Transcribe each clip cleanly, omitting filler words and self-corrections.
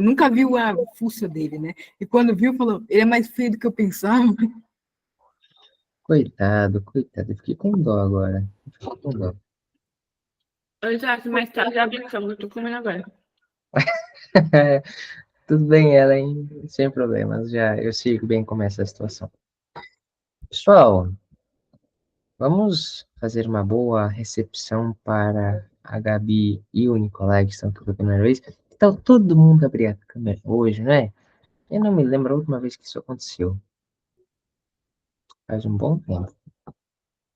nunca viu a fuça dele, né? E quando viu, falou, ele é mais feio do que eu pensava. Coitado. Eu fiquei com dó agora. Fiquei com dó. Exato, mas tá já brincando, eu tô comendo agora. Tudo bem, Ellen, sem problemas. Já eu sei bem como é essa situação. Pessoal, vamos fazer uma boa recepção para a Gabi e o Nicolai, que estão aqui pela primeira vez. Então, todo mundo abrir a câmera hoje, né? Eu não me lembro a última vez que isso aconteceu. Faz um bom tempo.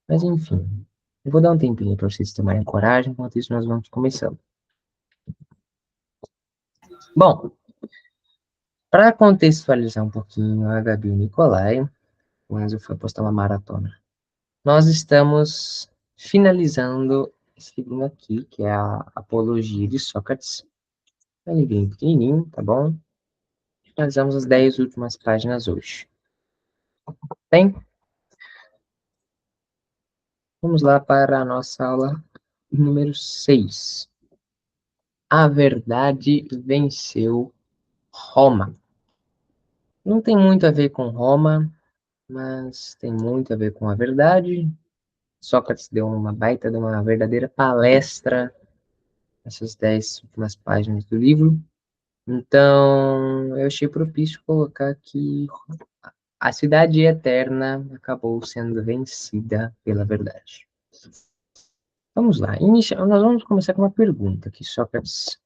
Mas, enfim, eu vou dar um tempinho para vocês tomarem coragem, enquanto isso nós vamos começando. Bom, para contextualizar um pouquinho a Gabi e o Nicolai, o Enzo foi postar uma maratona. Nós estamos finalizando esse livro aqui, que é a Apologia de Sócrates. É um livrinho pequenininho, tá bom? Finalizamos as 10 últimas páginas hoje. Bem, vamos lá para a nossa aula número 6. A verdade venceu Roma. Não tem muito a ver com Roma, mas tem muito a ver com a verdade. Sócrates deu uma baita de uma verdadeira palestra nessas 10 últimas páginas do livro. Então, eu achei propício colocar que a cidade eterna acabou sendo vencida pela verdade. Vamos lá. Nós vamos começar com uma pergunta que Sócrates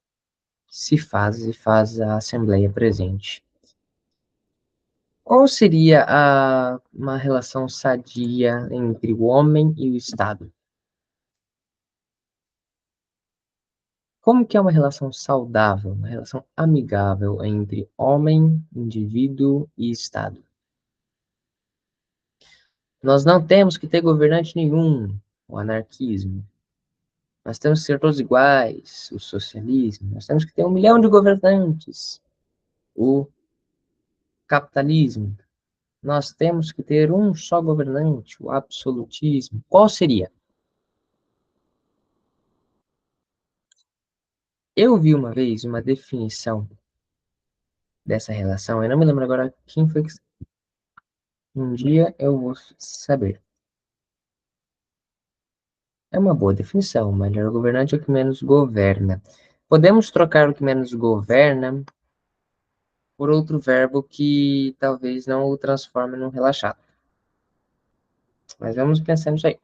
se faz e faz a Assembleia presente. Qual seria uma relação sadia entre o homem e o Estado? Como que é uma relação saudável, uma relação amigável entre homem, indivíduo e Estado? Nós não temos que ter governante nenhum, o anarquismo. Nós temos que ser todos iguais, o socialismo. Nós temos que ter 1 milhão de governantes, o capitalismo. Nós temos que ter um só governante, o absolutismo. Qual seria? Eu vi uma vez uma definição dessa relação, eu não me lembro agora quem foi que... Um dia eu vou saber. É uma boa definição, o melhor governante é o que menos governa. Podemos trocar o que menos governa por outro verbo que talvez não o transforme num relaxado. Mas vamos pensar nisso aí.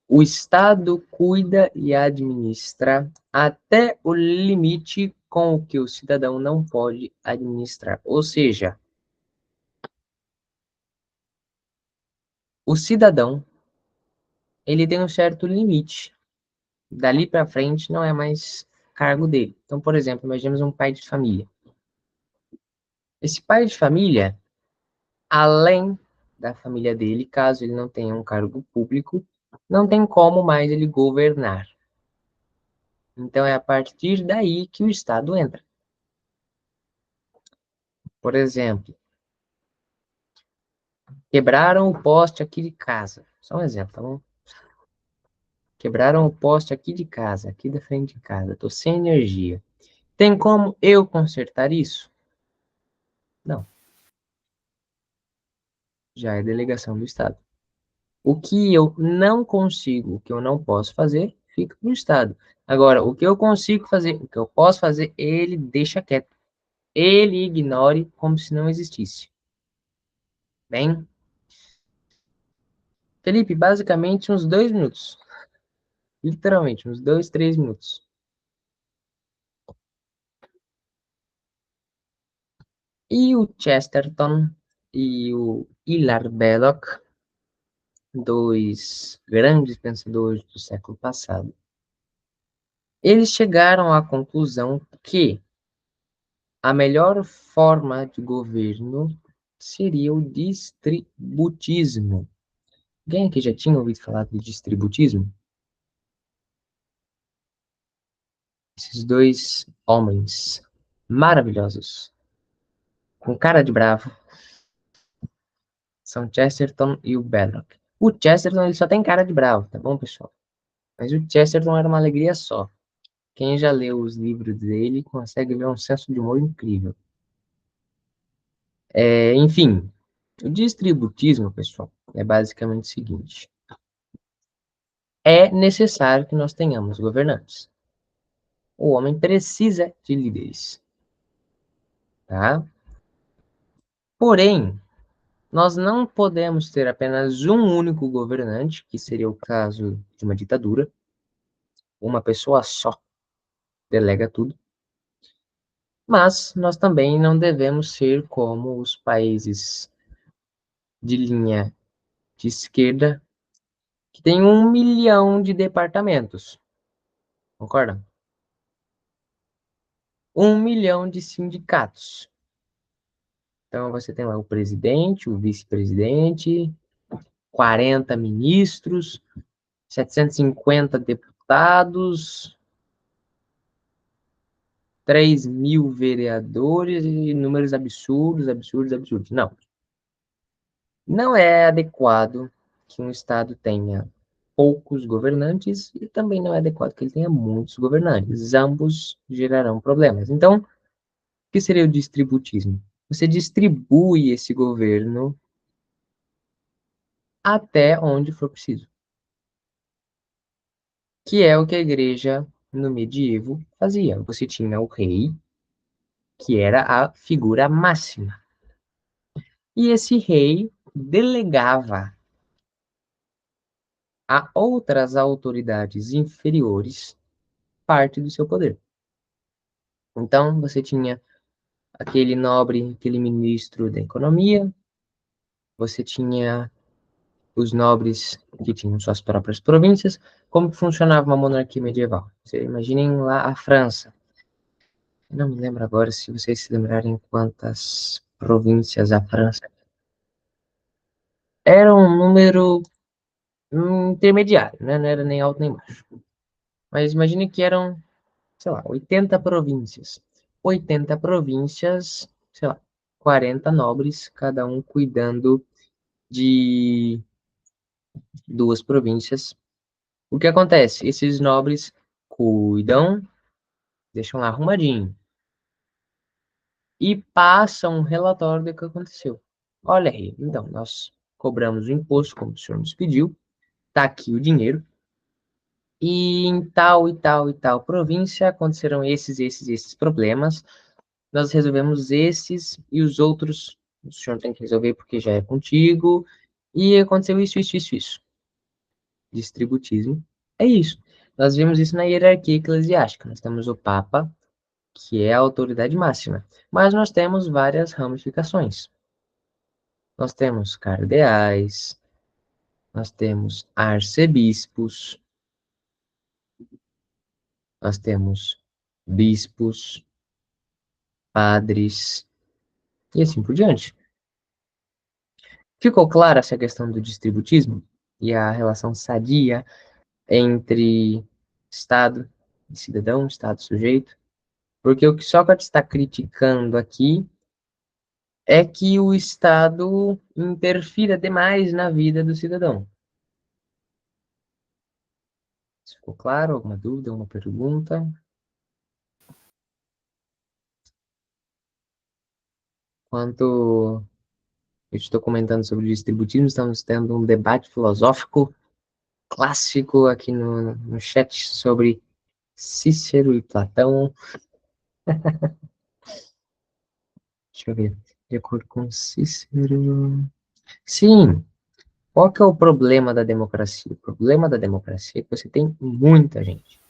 O Estado cuida e administra até o limite com o que o cidadão não pode administrar. Ou seja, o cidadão, ele tem um certo limite. Dali para frente não é mais cargo dele. Então, por exemplo, imaginemos um pai de família. Esse pai de família, além da família dele, caso ele não tenha um cargo público, não tem como mais ele governar. Então, é a partir daí que o Estado entra. Por exemplo, quebraram o poste aqui de casa. Só um exemplo, tá bom? Quebraram o poste aqui de casa, aqui da frente de casa. Estou sem energia. Tem como eu consertar isso? Não. Já é delegação do Estado. O que eu não consigo, o que eu não posso fazer, fica no Estado. Agora, o que eu consigo fazer, o que eu posso fazer, ele deixa quieto. Ele ignore como se não existisse. Bem, Felipe, basicamente uns 2 minutos. Literalmente, uns 2, 3 minutos. E o Chesterton e o Hilaire Belloc, dois grandes pensadores do século passado, eles chegaram à conclusão que a melhor forma de governo seria o distributismo. Alguém aqui já tinha ouvido falar de distributismo? Esses dois homens maravilhosos, com cara de bravo, são Chesterton e o Belloc. O Chesterton ele só tem cara de bravo, tá bom, pessoal? Mas o Chesterton era uma alegria só. Quem já leu os livros dele consegue ver um senso de humor incrível. Enfim, o distributismo, pessoal, é basicamente o seguinte. É necessário que nós tenhamos governantes. O homem precisa de líderes, tá? Porém, nós não podemos ter apenas um único governante, que seria o caso de uma ditadura. Uma pessoa só delega tudo. Mas nós também não devemos ser como os países de linha de esquerda, que tem 1 milhão de departamentos. Concorda? 1 milhão de sindicatos. Então você tem lá o presidente, o vice-presidente, 40 ministros, 750 deputados, 3.000 vereadores e números absurdos, absurdos, absurdos. Não é adequado que um Estado tenha poucos governantes e também não é adequado que ele tenha muitos governantes. Ambos gerarão problemas. Então, o que seria o distributismo? Você distribui esse governo até onde for preciso. Que é o que a igreja no medievo fazia. Você tinha o rei, que era a figura máxima. E esse rei delegava a outras autoridades inferiores parte do seu poder. Então, você tinha aquele nobre, aquele ministro da economia, você tinha os nobres que tinham suas próprias províncias. Como que funcionava uma monarquia medieval? Você imaginem lá a França. Eu não me lembro agora, se vocês se lembrarem quantas províncias a França. Era um número intermediário, né? Não era nem alto nem baixo. Mas imagine que eram, sei lá, 80 províncias. 80 províncias, sei lá, 40 nobres, cada um cuidando de 2 províncias. O que acontece? Esses nobres cuidam, deixam lá arrumadinho e passam um relatório do que aconteceu. Olha aí, então, nós cobramos o imposto, como o senhor nos pediu, tá aqui o dinheiro, e em tal e tal e tal província aconteceram esses problemas, nós resolvemos esses e os outros, o senhor tem que resolver porque já é contigo, e aconteceu isso. Distributismo é isso. Nós vemos isso na hierarquia eclesiástica. Nós temos o Papa, que é a autoridade máxima, mas nós temos várias ramificações. Nós temos cardeais, nós temos arcebispos, nós temos bispos, padres e assim por diante. Ficou clara essa questão do distributismo e a relação sadia entre Estado e cidadão, Estado e sujeito? Porque o que Sócrates está criticando aqui é que o Estado interfira demais na vida do cidadão. Ficou claro? Alguma dúvida, alguma pergunta? Enquanto eu estou comentando sobre distributismo, estamos tendo um debate filosófico clássico aqui no chat sobre Cícero e Platão. Deixa eu ver. De acordo com Cícero. Sim. Qual que é o problema da democracia? O problema da democracia é que você tem muita gente.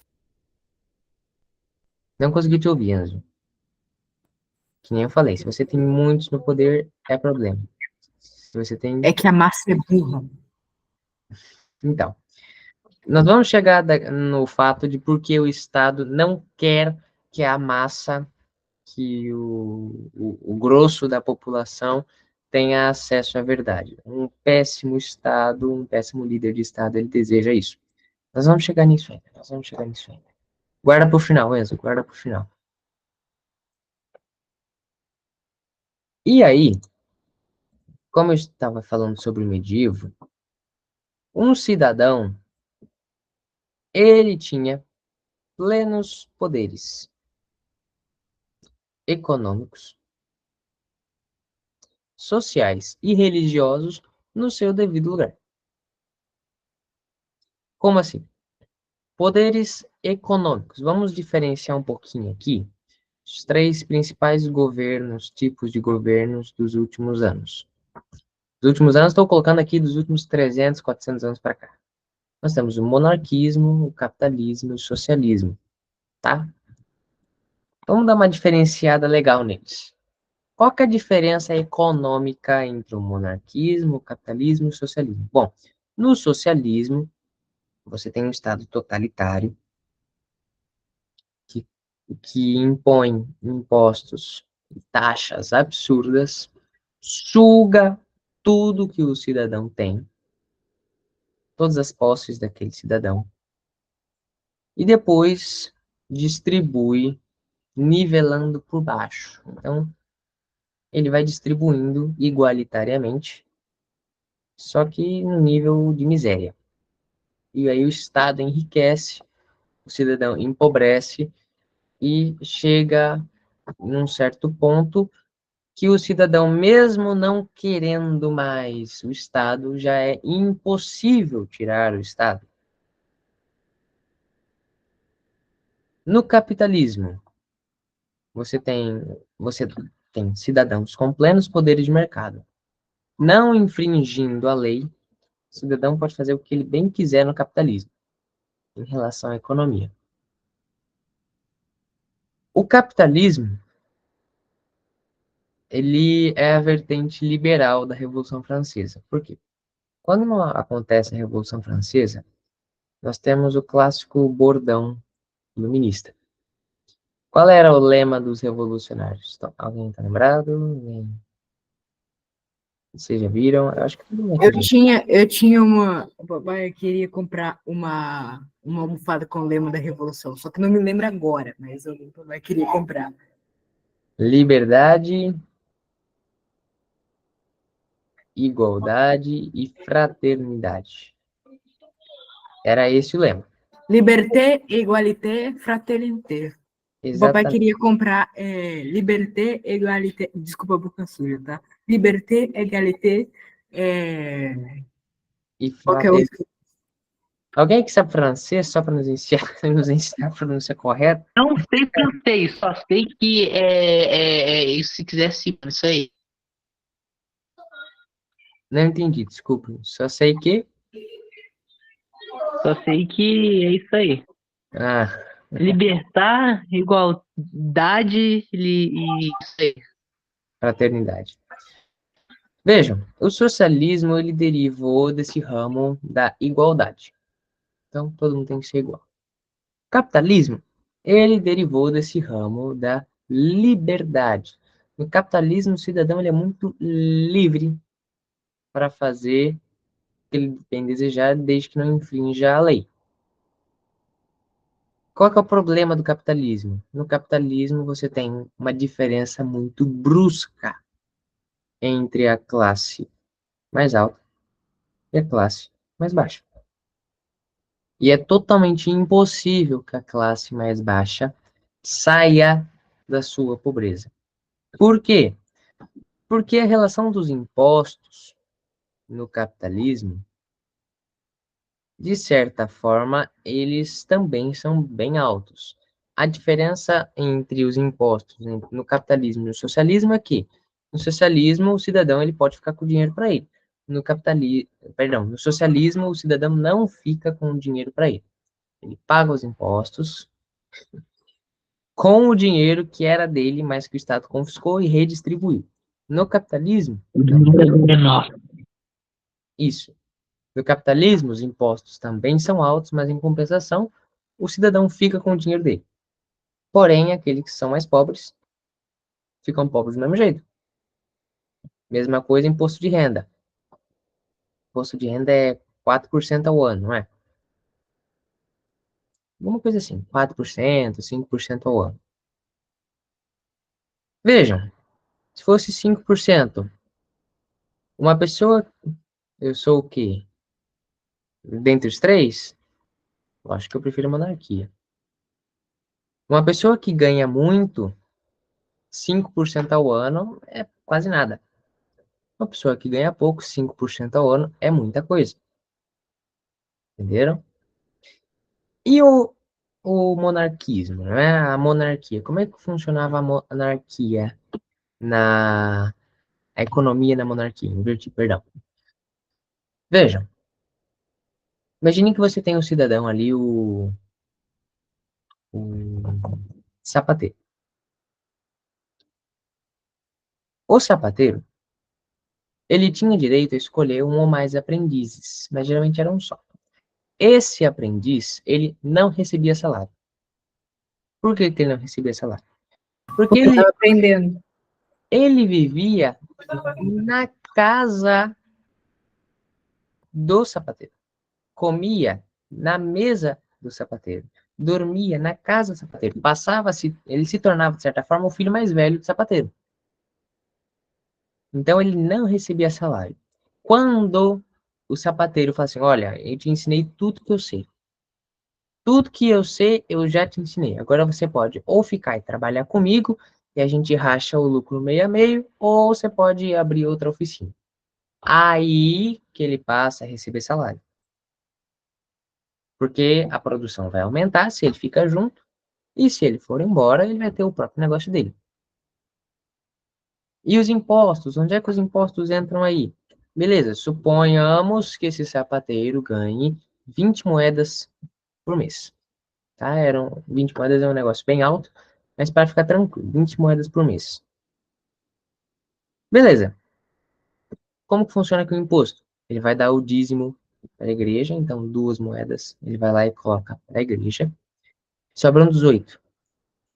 Não consegui te ouvir, Enzo. Que nem eu falei, se você tem muitos no poder, é problema. Se você tem. É que a massa é burra. Então, nós vamos chegar no fato de por que o Estado não quer que a massa, que o grosso da população tenha acesso à verdade. Um péssimo Estado, um péssimo líder de Estado, ele deseja isso. Nós vamos chegar nisso ainda, nós vamos chegar nisso ainda. Guarda para o final, Enzo, guarda para o final. E aí, como eu estava falando sobre o medievo, um cidadão, ele tinha plenos poderes econômicos, sociais e religiosos no seu devido lugar. Como assim? Poderes econômicos. Vamos diferenciar um pouquinho aqui os três principais governos, tipos de governos dos últimos anos. Dos últimos anos, estou colocando aqui dos últimos 300, 400 anos para cá. Nós temos o monarquismo, o capitalismo e o socialismo, tá? Vamos dar uma diferenciada legal neles. Qual que é a diferença econômica entre o monarquismo, o capitalismo e o socialismo? Bom, no socialismo, você tem um Estado totalitário que, que impõe impostos e taxas absurdas, suga tudo que o cidadão tem, todas as posses daquele cidadão, e depois distribui, nivelando por baixo. Então, ele vai distribuindo igualitariamente, só que no nível de miséria. E aí o Estado enriquece, o cidadão empobrece e chega em um certo ponto que o cidadão, mesmo não querendo mais o Estado, já é impossível tirar o Estado. No capitalismo, você tem, você tem cidadãos com plenos poderes de mercado. Não infringindo a lei, o cidadão pode fazer o que ele bem quiser no capitalismo, em relação à economia. O capitalismo, ele é a vertente liberal da Revolução Francesa. Por quê? Quando acontece a Revolução Francesa, nós temos o clássico bordão iluminista. Qual era o lema dos revolucionários? Então, alguém está lembrado? Vocês já viram? Eu acho que todo mundo viu. Eu tinha uma. O papai queria comprar uma almofada com o lema da Revolução, só que não me lembro agora, mas o papai queria comprar. Liberdade, igualdade e fraternidade. Era esse o lema. Liberté, égalité, fraternité. O papai Exatamente. queria comprar liberté, égalité. Desculpa a boca suja, tá? Liberté, égalité. E Qual que é o. fraternidade. Alguém que sabe francês, só para nos ensinar a pronúncia correta? Não sei francês, só sei que se quiser sim, isso aí. Não entendi, desculpa. Só sei que. Só sei que é isso aí. Ah, Libertar, igualdade e isso aí. fraternidade. Vejam, o socialismo ele derivou desse ramo da igualdade. Então, todo mundo tem que ser igual. O capitalismo, ele derivou desse ramo da liberdade. No capitalismo, o cidadão ele é muito livre para fazer o que ele bem desejar, desde que não infrinja a lei. Qual que é o problema do capitalismo? No capitalismo, você tem uma diferença muito brusca entre a classe mais alta e a classe mais baixa. E é totalmente impossível que a classe mais baixa saia da sua pobreza. Por quê? Porque a relação dos impostos no capitalismo, de certa forma, eles também são bem altos. A diferença entre os impostos no capitalismo e no socialismo é que no socialismo o cidadão ele pode ficar com o dinheiro para ele. No socialismo o cidadão não fica com o dinheiro para ele. Ele paga os impostos com o dinheiro que era dele, mas que o Estado confiscou e redistribuiu. No capitalismo, O não. dinheiro é nosso. Isso. No capitalismo, os impostos também são altos, mas em compensação, o cidadão fica com o dinheiro dele. Porém, aqueles que são mais pobres ficam pobres do mesmo jeito. Mesma coisa, imposto de renda. Imposto de renda é 4% ao ano, não é? Alguma coisa assim, 4%, 5% ao ano. Vejam, se fosse 5%, uma pessoa, eu sou o quê? Dentre os três, eu acho que eu prefiro a monarquia. Uma pessoa que ganha muito, 5% ao ano, é quase nada. Uma pessoa que ganha pouco, 5% ao ano, é muita coisa. Entenderam? E o monarquismo, né? A monarquia. Como é que funcionava a monarquia na a economia na monarquia? Inverti, perdão. Vejam, imagine que você tem um cidadão ali, o sapateiro. O sapateiro, ele tinha direito a escolher um ou mais aprendizes, mas geralmente era um só. Esse aprendiz, ele não recebia salário. Por que que ele não recebia salário? Porque Porque eu tava aprendendo. ele vivia na casa do sapateiro, comia na mesa do sapateiro, dormia na casa do sapateiro, ele se tornava, de certa forma, o filho mais velho do sapateiro. Então ele não recebia salário. Quando o sapateiro fala assim, olha, eu te ensinei tudo que eu sei. Tudo que eu sei, eu já te ensinei. Agora você pode ou ficar e trabalhar comigo, e a gente racha o lucro meio a meio, ou você pode abrir outra oficina. Aí que ele passa a receber salário. Porque a produção vai aumentar se ele fica junto, e se ele for embora, ele vai ter o próprio negócio dele. E os impostos? Onde é que os impostos entram aí? Beleza, suponhamos que esse sapateiro ganhe 20 moedas por mês. Tá? 20 moedas é um negócio bem alto, mas para ficar tranquilo, 20 moedas por mês. Beleza. Como que funciona aqui o imposto? Ele vai dar o dízimo para a igreja, então 2 moedas, ele vai lá e coloca para a igreja. Sobram 18.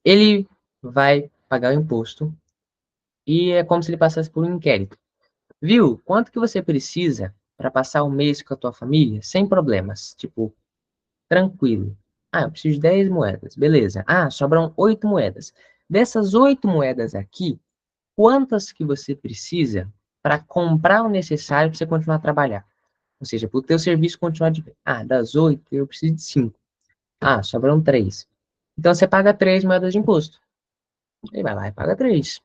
Ele vai pagar o imposto e é como se ele passasse por um inquérito. Viu? Quanto que você precisa para passar o mês com a tua família sem problemas? Tipo, tranquilo. Ah, eu preciso de 10 moedas. Beleza. Ah, sobram 8 moedas. Dessas 8 moedas aqui, quantas que você precisa para comprar o necessário para você continuar a trabalhar? Ou seja, para o teu serviço continuar de pé. Ah, das 8 eu preciso de 5. Ah, sobram 3. Então você paga 3 moedas de imposto. Ele vai lá e paga 3.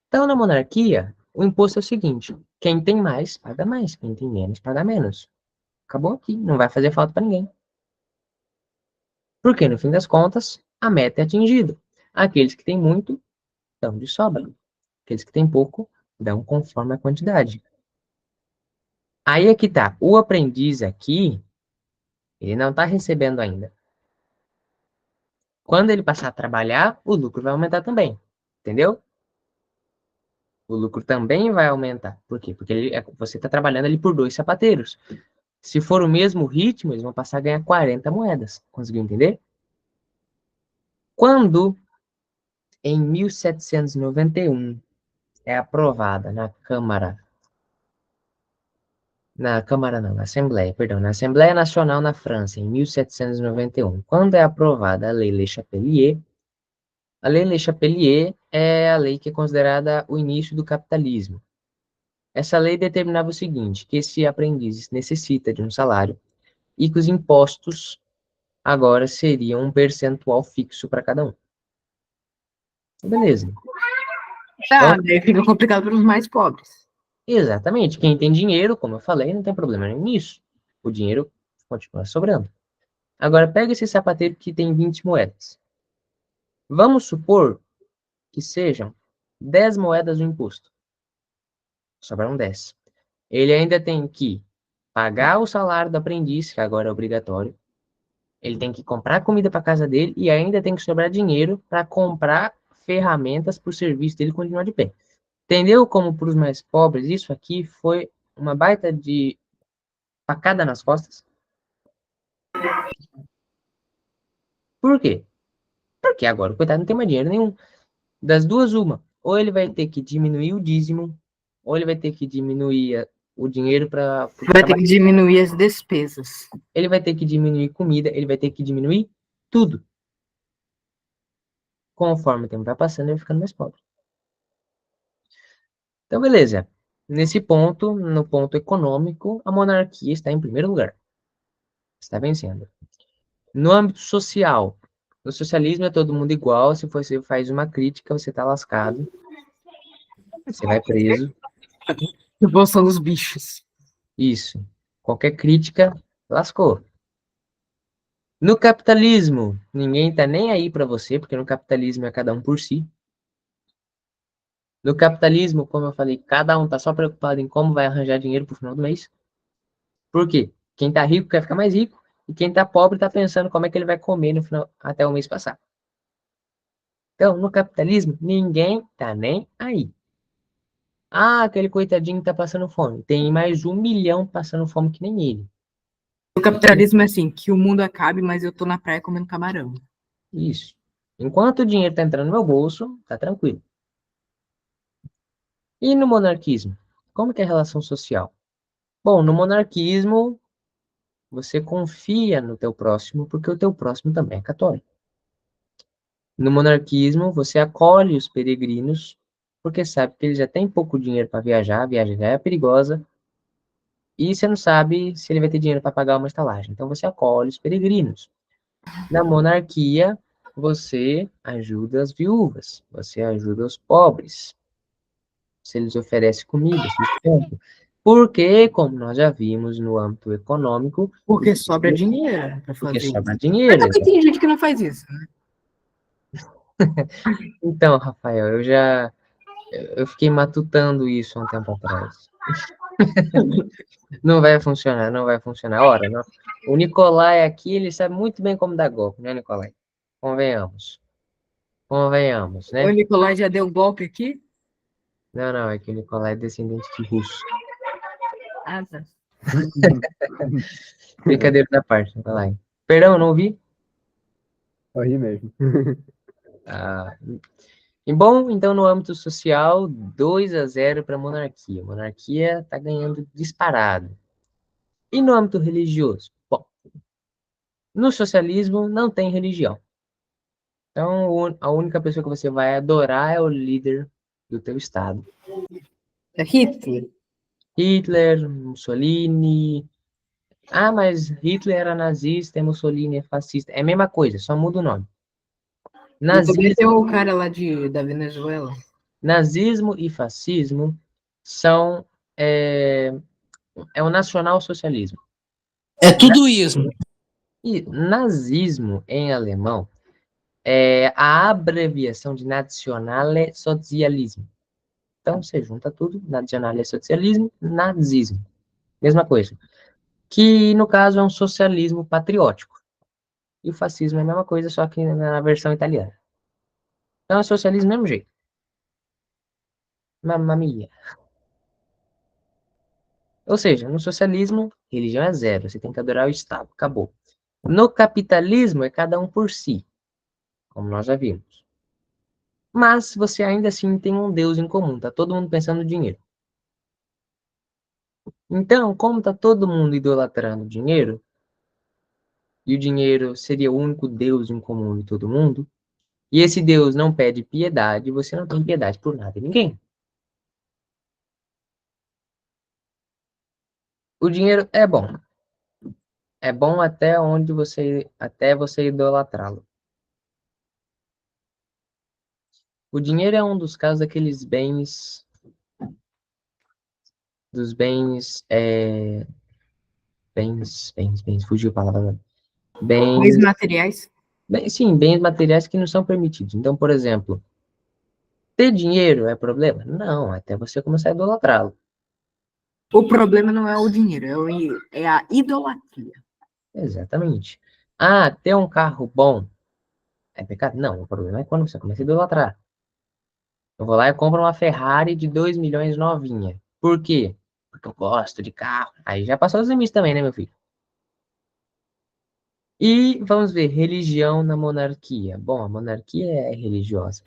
Então, na monarquia, o imposto é o seguinte: quem tem mais, paga mais. Quem tem menos, paga menos. Acabou aqui. Não vai fazer falta para ninguém. Porque, no fim das contas, a meta é atingida. Aqueles que têm muito, dão de sobra. Aqueles que têm pouco, dão conforme a quantidade. Aí é que tá. O aprendiz aqui, ele não está recebendo ainda. Quando ele passar a trabalhar, o lucro vai aumentar também. Entendeu? O lucro também vai aumentar. Por quê? Porque você está trabalhando ali por 2 sapateiros. Se for o mesmo ritmo, eles vão passar a ganhar 40 moedas. Conseguiu entender? Quando, em 1791, é aprovada na Assembleia, perdão, na Assembleia Nacional na França, em 1791, quando é aprovada a Lei Le Chapelier, a Lei Le Chapelier é a lei que é considerada o início do capitalismo. Essa lei determinava o seguinte, que esse aprendiz necessita de um salário e que os impostos agora seriam um percentual fixo para cada um. Beleza. Tá, daí fica complicado para os mais pobres. Exatamente. Quem tem dinheiro, como eu falei, não tem problema nenhum nisso. O dinheiro continua sobrando. Agora, pega esse sapateiro que tem 20 moedas. Vamos supor que sejam 10 moedas do imposto. Sobraram 10. Ele ainda tem que pagar o salário do aprendiz, que agora é obrigatório. Ele tem que comprar comida para casa dele e ainda tem que sobrar dinheiro para comprar ferramentas para o serviço dele continuar de pé. Entendeu como para os mais pobres isso aqui foi uma baita de facada nas costas? Por quê? Porque agora o coitado não tem mais dinheiro nenhum. Das duas, uma. Ou ele vai ter que diminuir o dízimo, ou ele vai ter que diminuir o dinheiro para o Vai ter trabalho. que diminuir as despesas. Ele vai ter que diminuir comida, ele vai ter que diminuir tudo. Conforme o tempo vai passando, ele vai ficando mais pobre. Então, beleza. Nesse ponto, no ponto econômico, a monarquia está em primeiro lugar. Está vencendo. No âmbito social, No socialismo é todo mundo igual. Se você faz uma crítica, você tá lascado. Você vai preso. Revolução dos bichos. Isso. Qualquer crítica, lascou. No capitalismo, ninguém tá nem aí para você, porque no capitalismo é cada um por si. No capitalismo, como eu falei, cada um tá só preocupado em como vai arranjar dinheiro pro final do mês. Por quê? Quem tá rico quer ficar mais rico e quem tá pobre tá pensando como é que ele vai comer no final até o mês passar. Então, no capitalismo, ninguém tá nem aí. Ah, aquele coitadinho tá passando fome. Tem mais 1 milhão passando fome que nem ele. O capitalismo é assim, que o mundo acabe, mas eu tô na praia comendo camarão. Isso. Enquanto o dinheiro tá entrando no meu bolso, tá tranquilo. E no monarquismo? Como que é a relação social? Bom, no monarquismo, você confia no teu próximo, porque o teu próximo também é católico. No monarquismo, você acolhe os peregrinos, porque sabe que eles já têm pouco dinheiro para viajar, a viagem já é perigosa, e você não sabe se ele vai ter dinheiro para pagar uma estalagem. Então, você acolhe os peregrinos. Na monarquia, você ajuda as viúvas, você ajuda os pobres, você lhes oferece comida, sustento. Porque, como nós já vimos no âmbito econômico, Porque sobra dinheiro para porque fazer sobra isso. Mas dinheiro. também tem gente que não faz isso, né? Então, Rafael, eu fiquei matutando isso há um tempo atrás. Não vai funcionar, não vai funcionar. Ora, não. O Nicolai aqui, ele sabe muito bem como dar golpe, né, Nicolai? Convenhamos. Convenhamos, O né? Nicolai já deu golpe aqui? Não, não, é que o Nicolai é descendente de russo. Ah, tá. Brincadeira da parte, Nicolai. Perdão, não ouvi? Aí mesmo. Ah, e bom, então no âmbito social, 2-0 para a monarquia. A monarquia está ganhando disparado. E no âmbito religioso? Bom, no socialismo não tem religião. Então, a única pessoa que você vai adorar é o líder do teu estado. É Hitler. Hitler, Mussolini. Ah, mas Hitler era nazista e Mussolini é fascista. É a mesma coisa, só muda o nome. E também tem Nazismo, o cara lá da Venezuela. nazismo e fascismo são é, é o nacional-socialismo. É tudo ismo. E nazismo em alemão é a abreviação de Nationalsozialismo. Então você junta tudo, Nationalsozialismo, nazismo. Mesma coisa. Que no caso é um socialismo patriótico. E o fascismo é a mesma coisa, só que na versão italiana. Então é socialismo do mesmo jeito. Mamma mia. Ou seja, no socialismo, religião é zero. Você tem que adorar o Estado. Acabou. No capitalismo, é cada um por si, como nós já vimos. Mas você ainda assim tem um Deus em comum. Tá todo mundo pensando no dinheiro. Então, como tá todo mundo idolatrando o dinheiro, e o dinheiro seria o único Deus em comum de todo mundo, e esse Deus não pede piedade, você não tem piedade por nada e ninguém. O dinheiro é bom. É bom até você idolatrá-lo. O dinheiro é um dos casos daqueles bens, dos bens, fugiu a palavra. Bens Bens, materiais. sim, bens materiais que não são permitidos. Então, por exemplo, ter dinheiro é problema? Não, até você começar a idolatrá-lo. O problema não é o dinheiro, é a idolatria. Exatamente. Ah, ter um carro bom é pecado? Não, o problema é quando você começa a idolatrar. Eu vou lá e compro uma Ferrari de 2 milhões novinha. Por quê? Porque eu gosto de carro. Aí já passou os limites também, né, meu filho? E vamos ver, religião na monarquia. Bom, a monarquia é religiosa.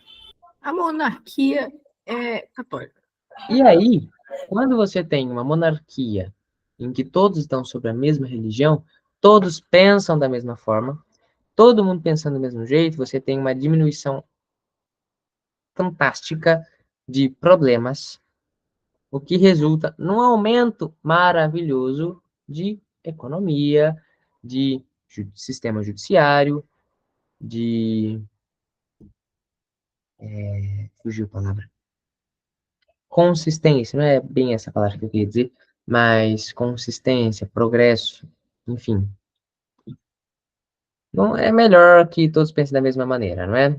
A monarquia é católica. E aí, quando você tem uma monarquia em que todos estão sobre a mesma religião, todos pensam da mesma forma, todo mundo pensando do mesmo jeito, você tem uma diminuição fantástica de problemas, o que resulta num aumento maravilhoso de economia, de sistema judiciário, de fugiu a palavra. Consistência, não é bem essa palavra que eu queria dizer, mas consistência, progresso, enfim. Não é melhor que todos pensem da mesma maneira, não é?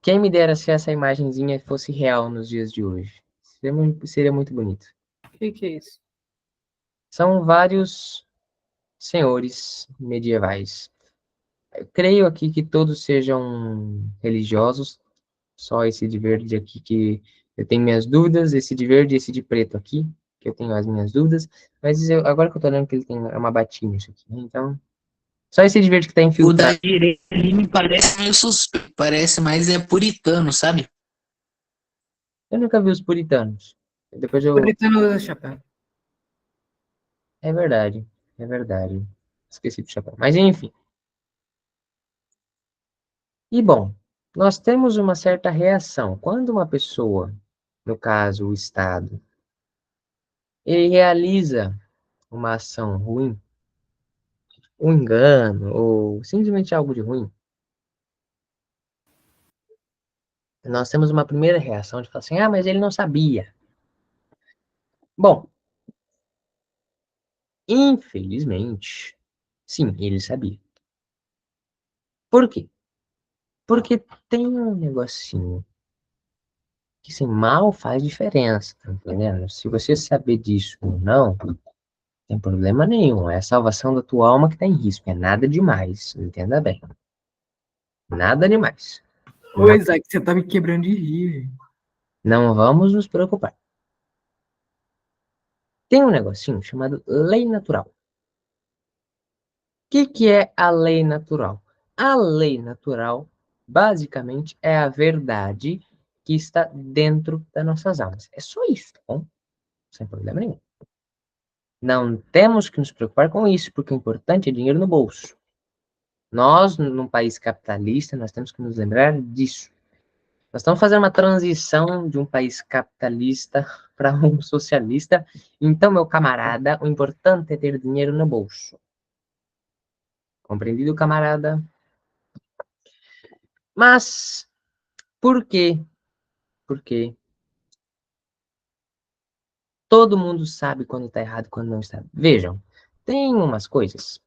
Quem me dera se essa imagenzinha fosse real nos dias de hoje. Seria muito bonito. O que é isso? São vários senhores medievais. Eu creio aqui que todos sejam religiosos. Só esse de verde aqui que eu tenho minhas dúvidas. Esse de verde e esse de preto aqui, que eu tenho as minhas dúvidas. Mas agora que eu tô olhando que ele tem uma batinha isso aqui, né? Então, só esse de verde que tá O da infiltrado. direita ali me parece meio suspeito. Parece mais puritano, sabe? Eu nunca vi os puritanos. Depois eu. Puritano usa chapéu. É verdade. É verdade. Esqueci do chapéu. Mas enfim. E bom, nós temos uma certa reação. Quando uma pessoa, no caso o Estado, ele realiza uma ação ruim, um engano, ou simplesmente algo de ruim, nós temos uma primeira reação de falar assim, ah, mas ele não sabia. Bom, infelizmente, sim, ele sabia. Por quê? Porque tem um negocinho que sem mal faz diferença, tá entendendo? Se você saber disso ou não, tem problema nenhum. É a salvação da tua alma que está em risco. É nada demais. Entenda bem. Nada demais. Não, Pois é, que você tá me quebrando de rir. não vamos nos preocupar. Tem um negocinho chamado lei natural. O que é a lei natural? A lei natural, basicamente, é a verdade que está dentro das nossas almas. É só isso, tá bom? Sem problema nenhum. Não temos que nos preocupar com isso, porque o importante é dinheiro no bolso. Nós, num país capitalista, nós temos que nos lembrar disso. Nós estamos fazendo uma transição de um país capitalista para um socialista. Então, meu camarada, o importante é ter dinheiro no bolso. Compreendido, camarada? Mas, por quê? Porque todo mundo sabe quando está errado e quando não está. Vejam, tem umas coisas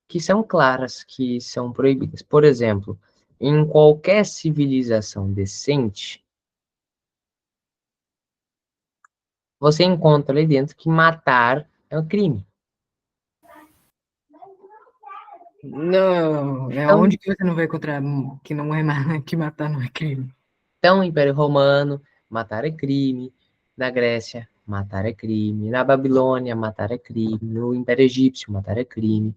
que são claras, que são proibidas. Por exemplo, em qualquer civilização decente, você encontra ali dentro que matar é um crime. Não, é Então, onde que você não vai encontrar que não é que matar não é crime. Então, Império Romano, matar é crime. Na Grécia, matar é crime. Na Babilônia, matar é crime. No Império Egípcio, matar é crime.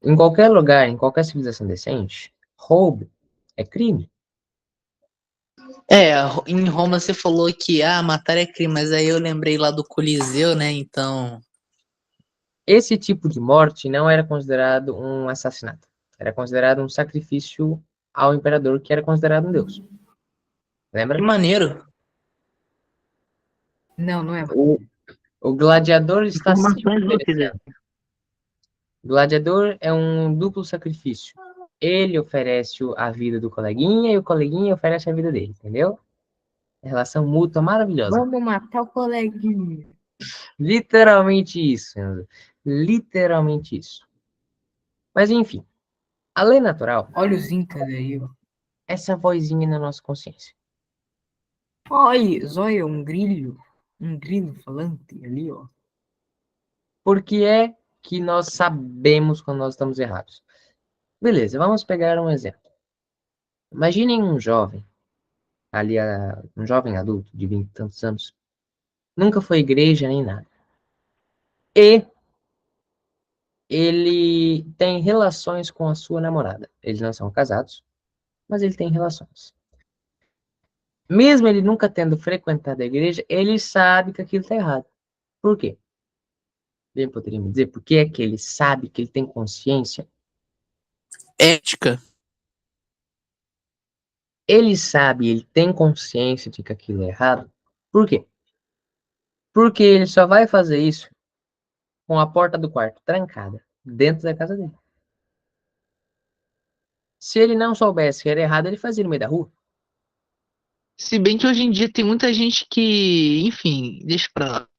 Em qualquer lugar, em qualquer civilização decente, roubo é crime. Em Roma você falou que matar é crime, mas aí eu lembrei lá do Coliseu, né? Então. Esse tipo de morte não era considerado um assassinato. Era considerado um sacrifício ao imperador, que era considerado um deus. Que Lembra? maneiro. Não, não é. O gladiador está sempre Informações úteis. oferecendo. Gladiador é um duplo sacrifício. Ele oferece a vida do coleguinha e o coleguinha oferece a vida dele, entendeu? Relação mútua maravilhosa. Vamos matar o coleguinha. Literalmente isso, Enzo. Literalmente isso. Mas enfim, a lei natural, Olha os incas aí, ó. essa vozinha na nossa consciência. Olha, zóio, um grilho. Um grilo falante ali, ó. Porque é que nós sabemos quando nós estamos errados. Beleza, vamos pegar um exemplo. Imaginem um jovem, um jovem adulto de 20 e tantos anos, nunca foi à igreja nem nada. E ele tem relações com a sua namorada. Eles não são casados, mas ele tem relações. Mesmo ele nunca tendo frequentado a igreja, ele sabe que aquilo está errado. Por quê? Bem, poderia me dizer por que é que ele sabe, que ele tem consciência? Ética. Ele sabe, ele tem consciência de que aquilo é errado. Por quê? Porque ele só vai fazer isso com a porta do quarto trancada, dentro da casa dele. Se ele não soubesse que era errado, ele fazia no meio da rua. Se bem que hoje em dia tem muita gente que, enfim, deixa pra lá.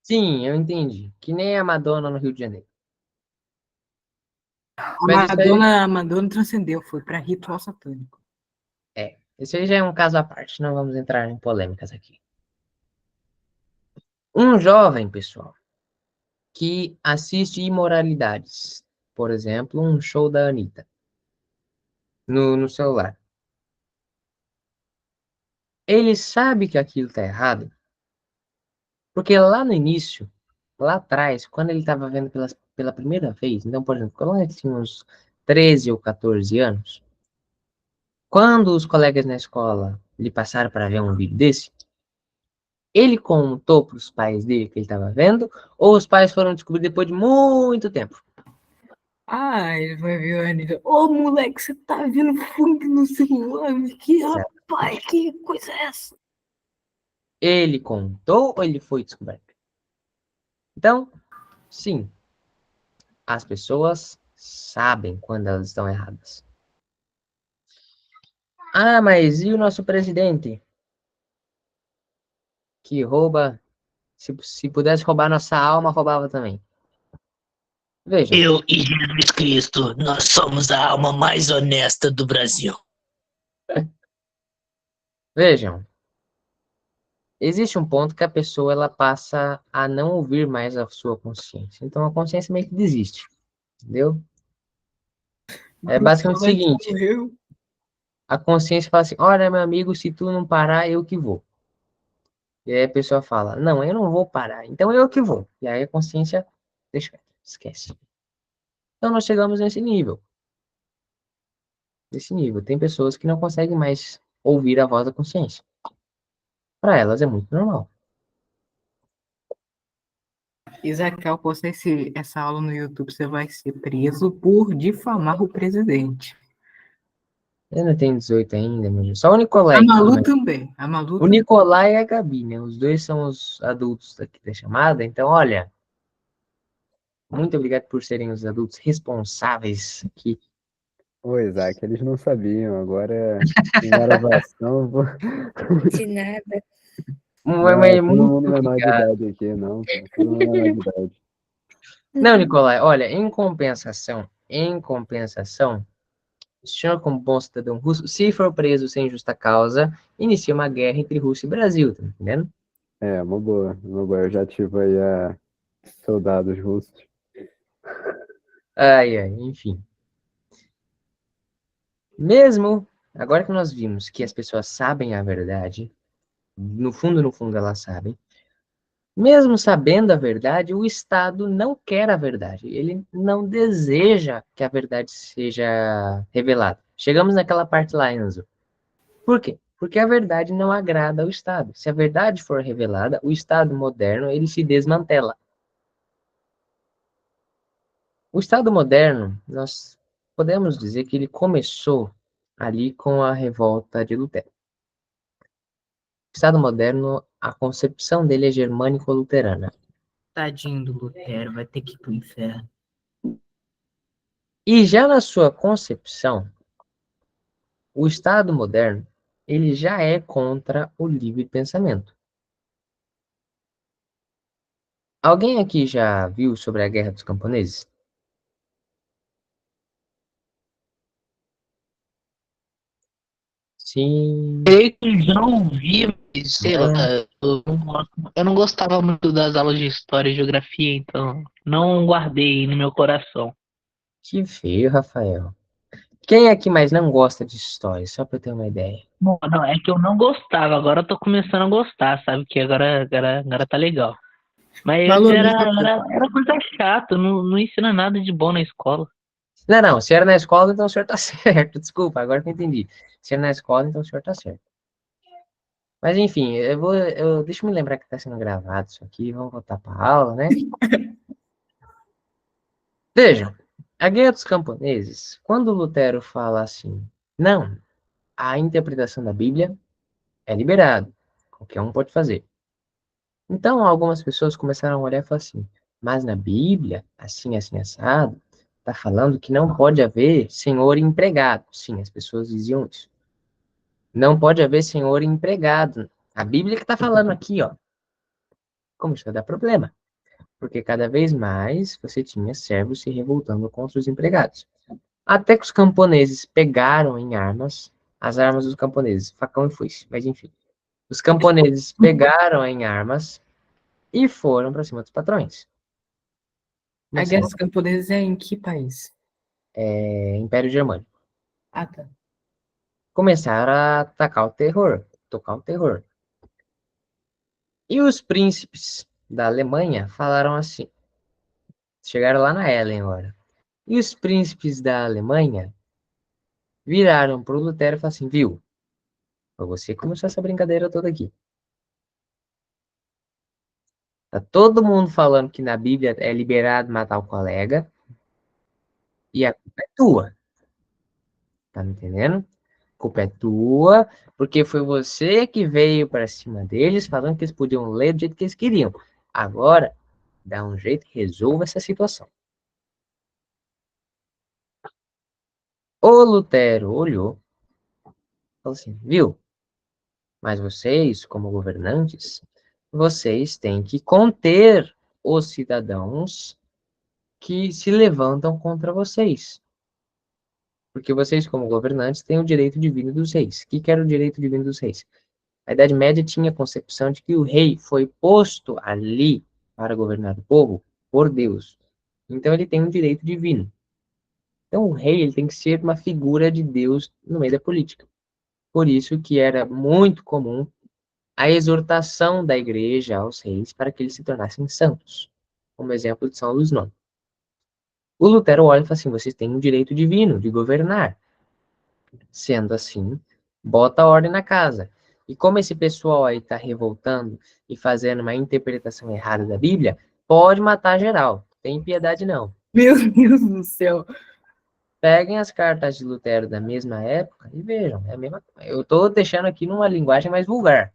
Sim, eu entendi. Que nem a Madonna no Rio de Janeiro. A Mas isso aí, Madonna transcendeu, foi para ritual satânico. isso aí já é um caso à parte. Não vamos entrar em polêmicas aqui. Um jovem, pessoal, que assiste imoralidades. Por exemplo, um show da Anitta no celular. Ele sabe que aquilo está errado, porque lá no início, lá atrás, quando ele estava vendo pela primeira vez, então, por exemplo, quando ele tinha uns 13 ou 14 anos, quando os colegas na escola lhe passaram para ver um vídeo desse, ele contou para os pais dele que ele estava vendo, ou os pais foram descobrir depois de muito tempo? Ah, ele vai ver a Anitta. Ô, moleque, você tá vendo funk no celular? Que rapaz, que coisa é essa? Ele contou ou ele foi descoberto? Então, sim, as pessoas sabem quando elas estão erradas. Ah, mas e o nosso presidente? Que rouba, se pudesse roubar nossa alma, roubava também. Vejam, Eu e Jesus Cristo, nós somos a alma mais honesta do Brasil. vejam. Existe um ponto que a pessoa ela passa a não ouvir mais a sua consciência. Então a consciência meio que desiste, entendeu? É basicamente o seguinte, Morreu. a consciência fala assim, olha, meu amigo, se tu não parar, eu que vou. E aí a pessoa fala, não, eu não vou parar, então eu que vou. E aí a consciência deixa, esquece. Então nós chegamos nesse nível. Nesse nível. Tem pessoas que não conseguem mais ouvir a voz da consciência. Para elas é muito normal. Isaquiel, posta essa aula no YouTube, você vai ser preso por difamar o presidente. Eu não tenho 18 ainda, meu. Só o A Nicolai que tem Malu mais. também. A Malu O também. Nicolai e a Gabi, né? Os dois são os adultos daqui da chamada. Então, olha, muito obrigado por serem os adultos responsáveis aqui. Ô, Isaac, eles não sabiam. Agora, em gravação, vou... De nada. Não, todo Muito mundo menor de obrigado. idade aqui, não, pô. Todo mundo menor de idade. Não, Nicolai, olha, em compensação, o senhor, como bom cidadão russo, se for preso sem justa causa, inicia uma guerra entre Rússia e Brasil, tá entendendo? É, uma boa, uma boa. Eu já tive aí soldados russos. Ai, ai, enfim. Mesmo agora que nós vimos que as pessoas sabem a verdade, no fundo elas sabem, mesmo sabendo a verdade, o Estado não quer a verdade. Ele não deseja que a verdade seja revelada. Chegamos naquela parte lá, Enzo. Por quê? Porque a verdade não agrada ao Estado. Se a verdade for revelada, o Estado moderno ele se desmantela. O Estado moderno, nós podemos dizer que ele começou ali com a revolta de Lutero. O Estado moderno, a concepção dele é germânico-luterana. Tadinho do Lutero, vai ter que ir pro inferno. E já na sua concepção, o Estado moderno, ele já é contra o livre pensamento. Alguém aqui já viu sobre a Guerra dos Camponeses? Sim, Creio que já ouvi, mas sei lá, né? eu não gostava muito das aulas de história e geografia, então não guardei no meu coração. Que feio, Rafael. Quem aqui mais não gosta de história? Só para eu ter uma ideia. Não, não, é que eu não gostava, agora eu tô começando a gostar, sabe? Que agora tá legal. Mas antes Valoriza tanto. era coisa chata, não ensina nada de bom na escola. Não, não, se era na escola, então o senhor tá certo. Desculpa, agora que eu entendi. Se era na escola, então o senhor tá certo. Mas enfim, deixa eu me lembrar que tá sendo gravado isso aqui. Vamos voltar para a aula, né? Vejam, a Guerra dos Camponeses, quando Lutero fala assim, não, a interpretação da Bíblia é liberado, qualquer um pode fazer. Então, algumas pessoas começaram a olhar e falar assim, mas na Bíblia, assim, assim, assado, está falando que não pode haver senhor e empregado. Sim, as pessoas diziam isso. Não pode haver senhor e empregado. A Bíblia que está falando aqui, ó. Começou a dar problema. Porque cada vez mais você tinha servos se revoltando contra os empregados. Até que os camponeses pegaram em armas, as armas dos camponeses, facão e foice, mas enfim. Os camponeses pegaram em armas e foram para cima dos patrões. A Guerra dos Camponeses é em que país? Império Germânico. Ah, tá. Começaram a atacar o terror, tocar o terror. E os príncipes da Alemanha falaram assim, chegaram lá na Ellen agora. E os príncipes da Alemanha viraram para o Lutero e falaram assim, viu, foi você que começou essa brincadeira toda aqui. Tá todo mundo falando que na Bíblia é liberado matar o colega e a culpa é tua. Tá me entendendo? A culpa é tua, porque foi você que veio para cima deles falando que eles podiam ler do jeito que eles queriam. Agora, dá um jeito e resolva essa situação. O Lutero olhou e falou assim, viu? Mas vocês, como governantes, vocês têm que conter os cidadãos que se levantam contra vocês. Porque vocês, como governantes, têm o direito divino dos reis. O que era o direito divino dos reis? A Idade Média tinha a concepção de que o rei foi posto ali para governar o povo por Deus. Então ele tem um direito divino. Então o rei ele tem que ser uma figura de Deus no meio da política. Por isso que era muito comum a exortação da igreja aos reis para que eles se tornassem santos, como exemplo de São Luís IX. O Lutero olha e fala assim, vocês têm um direito divino de governar. Sendo assim, bota ordem na casa. E como esse pessoal aí está revoltando e fazendo uma interpretação errada da Bíblia, pode matar geral. Tem piedade não. Meu Deus do céu. Peguem as cartas de Lutero da mesma época e vejam, é a mesma coisa. Eu estou deixando aqui numa linguagem mais vulgar.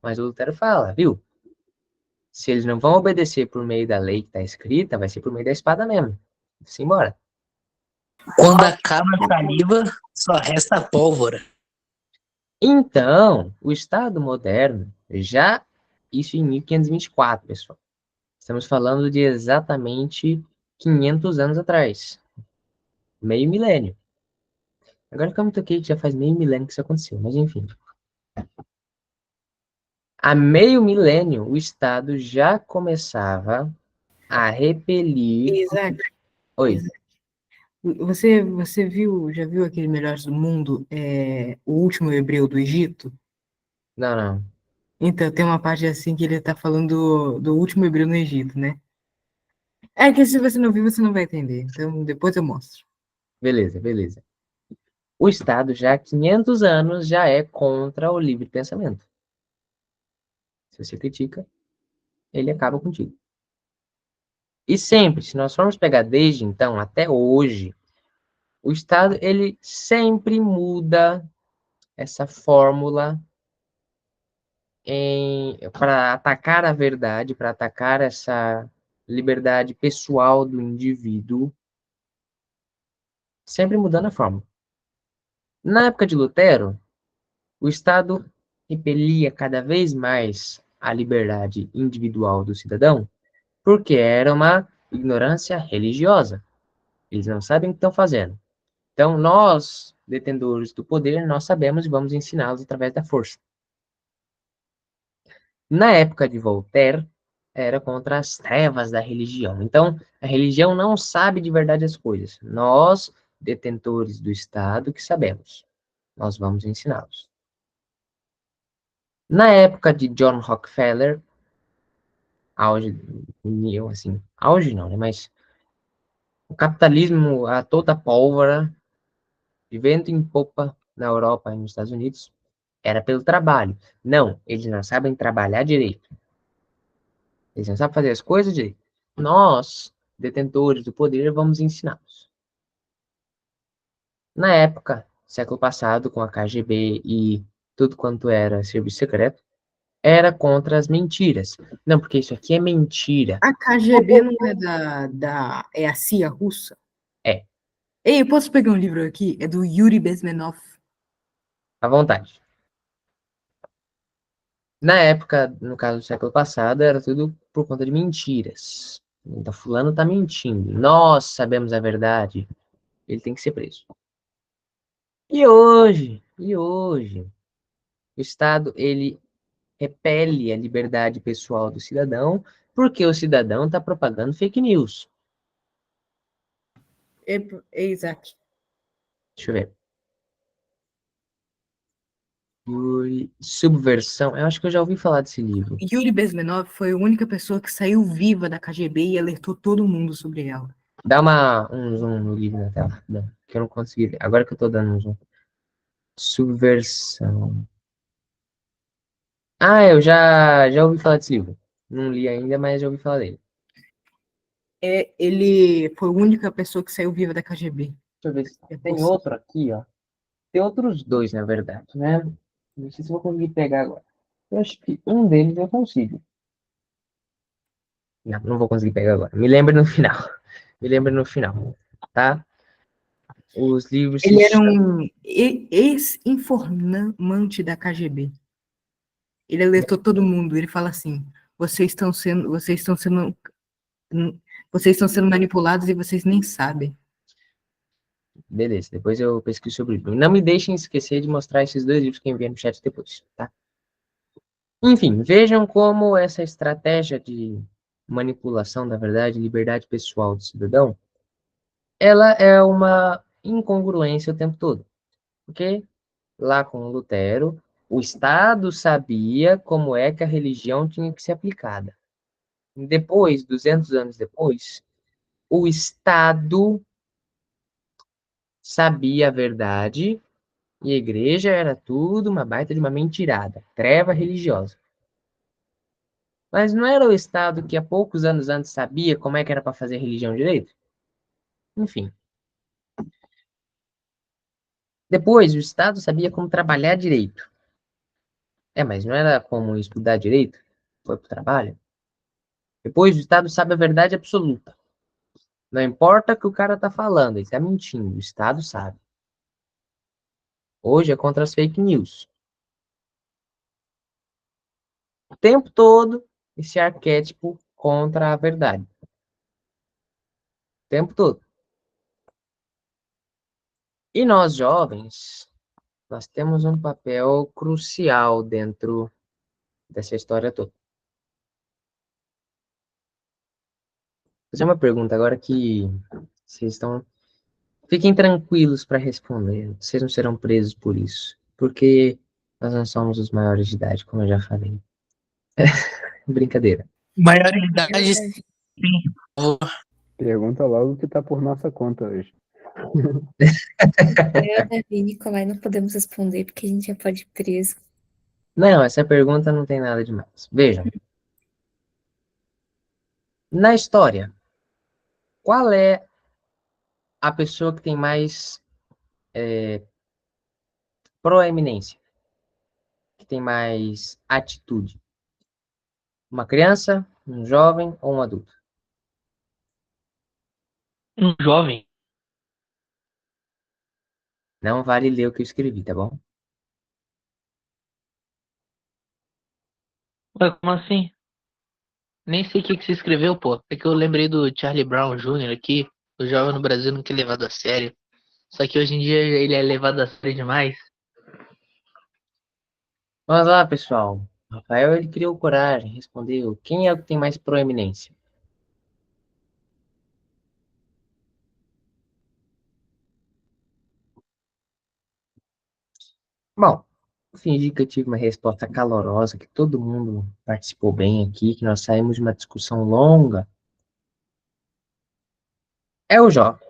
Mas o Lutero fala, viu? Se eles não vão obedecer por meio da lei que está escrita, vai ser por meio da espada mesmo. Simbora. Quando acaba a saliva, só resta a pólvora. Então, o Estado moderno, já isso em 1524, pessoal. Estamos falando de exatamente 500 anos atrás. Meio milênio. Agora que eu me toquei que já faz meio milênio que isso aconteceu, mas enfim. Há meio milênio, o Estado já começava a repelir... Isaac, Oi, você já viu aquele Melhores do Mundo, O Último Hebreu do Egito? não. Então, tem uma parte assim que ele tá falando do último hebreu no Egito, né? É que se você não viu, você não vai entender. Então, depois eu mostro. Beleza. O Estado já há 500 anos já é contra o livre pensamento. Se você critica, ele acaba contigo. E sempre, se nós formos pegar desde então até hoje, o Estado ele sempre muda essa fórmula para atacar a verdade, para atacar essa liberdade pessoal do indivíduo, sempre mudando a fórmula. Na época de Lutero, o Estado repelia cada vez mais a liberdade individual do cidadão, porque era uma ignorância religiosa. Eles não sabem o que estão fazendo. Então, nós, detentores do poder, nós sabemos e vamos ensiná-los através da força. Na época de Voltaire, era contra as trevas da religião. Então, a religião não sabe de verdade as coisas. Nós, detentores do Estado, que sabemos. Nós vamos ensiná-los. Na época de John Rockefeller, auge, assim, auge não, né? Mas o capitalismo a toda pólvora, de vento em popa na Europa e nos Estados Unidos, era pelo trabalho. Não, eles não sabem trabalhar direito. Eles não sabem fazer as coisas direito. Nós, detentores do poder, vamos ensiná-los. Na época, século passado, com a KGB e tudo quanto era serviço secreto, era contra as mentiras. Não, porque isso aqui é mentira. A KGB não é é a CIA russa? É, Ei, eu posso pegar um livro aqui? É do Yuri Bezmenov. à vontade. Na época, no caso do século passado, era tudo por conta de mentiras. Então, fulano tá mentindo. Nós sabemos a verdade. Ele tem que ser preso. E hoje, o Estado, ele repele a liberdade pessoal do cidadão, porque o cidadão está propagando fake news. É exato. Deixa eu ver. Subversão. Eu acho que eu já ouvi falar desse livro. Yuri Bezmenov foi a única pessoa que saiu viva da KGB e alertou todo mundo sobre ela. Dá um zoom no livro na tela, que eu não consegui ver. Agora que eu tô dando um zoom. Subversão. Ah, eu já ouvi falar desse livro. Não li ainda, mas já ouvi falar dele. Ele foi a única pessoa que saiu viva da KGB. Deixa eu ver se tem outro aqui, ó. Tem outros dois, na verdade, né? Não sei se eu vou conseguir pegar agora. Eu acho que um deles eu consigo. Não vou conseguir pegar agora. Me lembra no final. Me lembra no final, tá? Os livros Ele se era chamam... um ex-informante da KGB. Ele alertou todo mundo. Ele fala assim: vocês estão sendo manipulados e vocês nem sabem. Beleza, depois eu pesquiso sobre o livro. Não me deixem esquecer de mostrar esses dois livros que eu enviei no chat depois, tá? Enfim, vejam como essa estratégia de manipulação da verdade, liberdade pessoal do cidadão, ela é uma incongruência o tempo todo. Porque lá com Lutero, o Estado sabia como é que a religião tinha que ser aplicada. Depois, 200 anos depois, o Estado sabia a verdade e a igreja era tudo uma baita de uma mentirada, treva religiosa. Mas não era o Estado que há poucos anos antes sabia como é que era para fazer religião direito? Enfim. Depois, o Estado sabia como trabalhar direito. Mas não era como estudar direito? Foi para o trabalho? Depois, o Estado sabe a verdade absoluta. Não importa o que o cara está falando, ele está mentindo. O Estado sabe. Hoje é contra as fake news. O tempo todo, esse arquétipo contra a verdade. O tempo todo. E nós, jovens, nós temos um papel crucial dentro dessa história toda. Vou fazer uma pergunta agora que vocês estão... Fiquem tranquilos para responder. Vocês não serão presos por isso. Porque nós não somos os maiores de idade, como eu já falei. Brincadeira. Maior idade, sim. Pergunta logo o que tá por nossa conta hoje. Eu, Davi e Nicolai não podemos responder porque a gente já pode ir preso. Não, essa pergunta não tem nada demais. Vejam. Na história, qual é a pessoa que tem mais proeminência? Que tem mais atitude? Uma criança, um jovem ou um adulto? Um jovem. Não vale ler o que eu escrevi, tá bom? Ué, como assim? Nem sei o que você escreveu, pô. É que eu lembrei do Charlie Brown Jr. aqui. O jovem no Brasil nunca é levado a sério. Só que hoje em dia ele é levado a sério demais. Vamos lá, pessoal. Rafael, ele criou coragem, respondeu. Quem é o que tem mais proeminência? Bom, vou fingir que eu tive uma resposta calorosa, que todo mundo participou bem aqui, que nós saímos de uma discussão longa. É o jovem.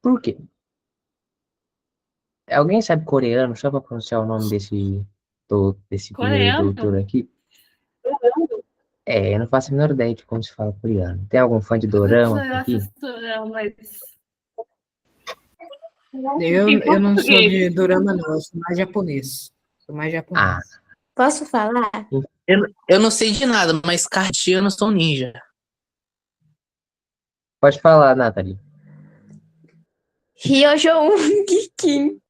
Por quê? Alguém sabe coreano, só para pronunciar o nome desse primeiro Coreano? doutor aqui? Eu não faço a menor ideia de como se fala coreano. Tem algum fã de dorama por aqui? Eu não sou de dorama, não. Eu sou mais japonês. Sou mais Ah, japonês. Posso falar? Eu não sei de nada, mas Cartier eu não sou um ninja. Pode falar, Nathalie. Hyojo-un Kim.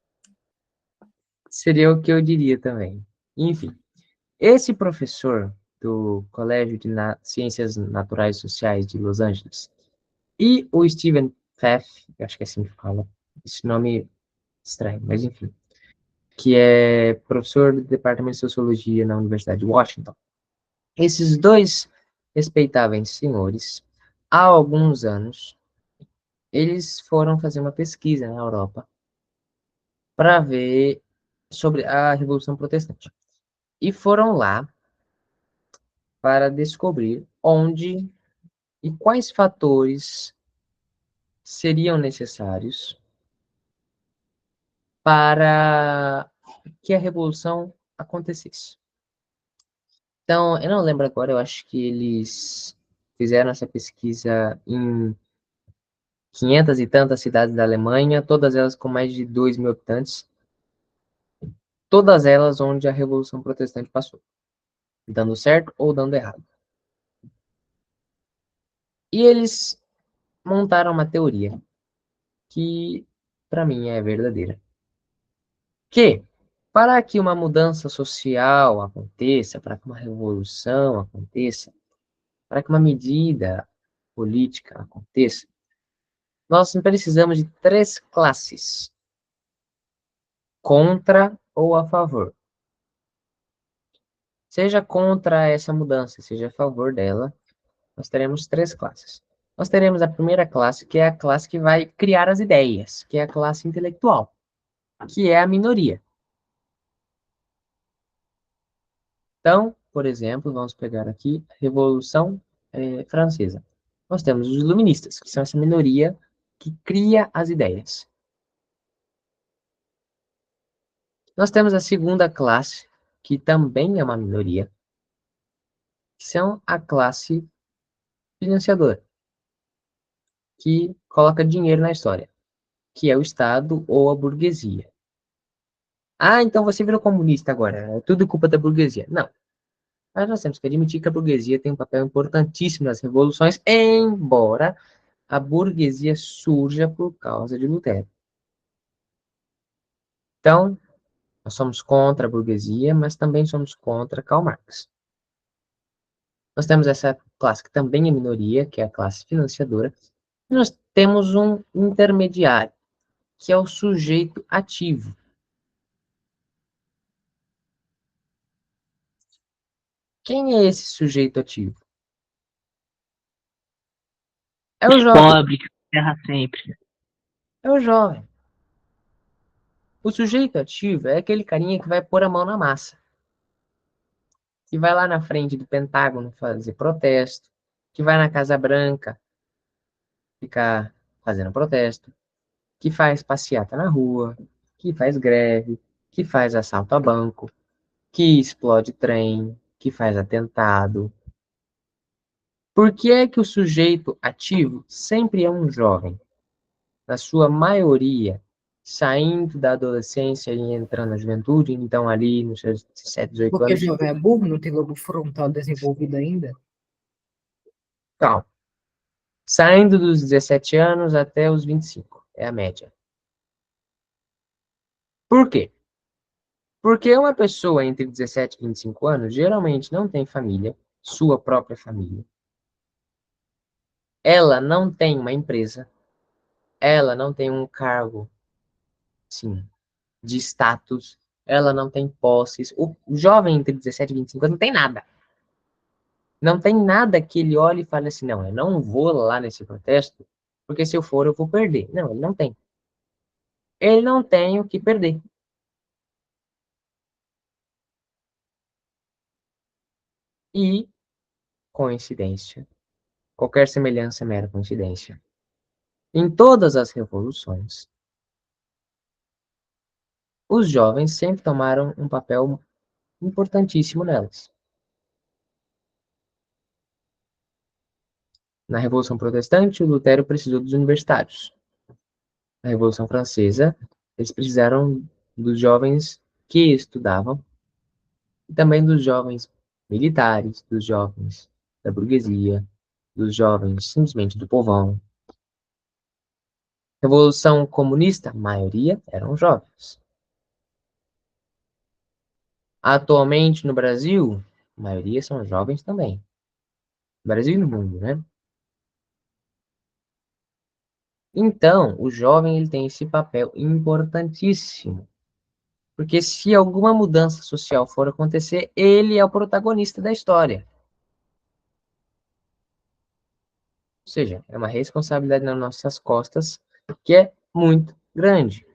Seria o que eu diria também. Enfim, esse professor do Colégio de Ciências Naturais e Sociais de Los Angeles e o Stephen Pfaff, eu acho que é assim que fala, esse nome estranho, mas enfim, que é professor do Departamento de Sociologia na Universidade de Washington. Esses dois respeitáveis senhores, há alguns anos, eles foram fazer uma pesquisa na Europa para ver sobre a Revolução Protestante. E foram lá para descobrir onde e quais fatores seriam necessários para que a Revolução acontecesse. Então, eu não lembro agora, eu acho que eles fizeram essa pesquisa em 500 e tantas cidades da Alemanha, todas elas com mais de 2.000 habitantes, todas elas onde a Revolução Protestante passou, dando certo ou dando errado. E eles montaram uma teoria que, para mim, é verdadeira. Que, para que uma mudança social aconteça, para que uma revolução aconteça, para que uma medida política aconteça, nós precisamos de 3 classes: contra ou a favor. Seja contra essa mudança, seja a favor dela, nós teremos 3 classes. Nós teremos a primeira classe, que é a classe que vai criar as ideias, que é a classe intelectual, que é a minoria. Então, por exemplo, vamos pegar aqui a Revolução Francesa. Nós temos os iluministas, que são essa minoria que cria as ideias. Nós temos a segunda classe, que também é uma minoria, que são a classe financiadora, que coloca dinheiro na história, que é o Estado ou a burguesia. Ah, então você virou comunista agora, é tudo culpa da burguesia. Não. Mas nós temos que admitir que a burguesia tem um papel importantíssimo nas revoluções, embora a burguesia surja por causa de Lutero. Então, nós somos contra a burguesia, mas também somos contra Karl Marx. Nós temos essa classe que também é minoria, que é a classe financiadora. E nós temos um intermediário, que é o sujeito ativo. Quem é esse sujeito ativo? É o jovem. Pobre, que ferra sempre. É o jovem. O sujeito ativo é aquele carinha que vai pôr a mão na massa, que vai lá na frente do Pentágono fazer protesto, que vai na Casa Branca ficar fazendo protesto, que faz passeata na rua, que faz greve, que faz assalto a banco, que explode trem, que faz atentado. Por que é que o sujeito ativo sempre é um jovem? Na sua maioria, saindo da adolescência e entrando na juventude, então ali nos seus 17, 18 Porque anos. jovem é burro, não tem lobo frontal desenvolvido ainda. Calma. Saindo dos 17 anos até os 25, é a média. Por quê? Porque uma pessoa entre 17 e 25 anos geralmente não tem família, sua própria família. Ela não tem uma empresa, ela não tem um cargo, sim, de status, ela não tem posses. O jovem entre 17 e 25 anos não tem nada. Não tem nada que ele olhe e fale assim, não, eu não vou lá nesse protesto, porque se eu for eu vou perder. Não, ele não tem. Ele não tem o que perder. E, coincidência, qualquer semelhança é mera coincidência. Em todas as revoluções, os jovens sempre tomaram um papel importantíssimo nelas. Na Revolução Protestante, o Lutero precisou dos universitários. Na Revolução Francesa, eles precisaram dos jovens que estudavam e também dos jovens militares, dos jovens da burguesia, dos jovens simplesmente do povão. Revolução comunista, a maioria eram jovens. Atualmente no Brasil, a maioria são jovens também. No Brasil e no mundo, né? Então, o jovem ele tem esse papel importantíssimo. Porque se alguma mudança social for acontecer, ele é o protagonista da história. Ou seja, é uma responsabilidade nas nossas costas que é muito grande.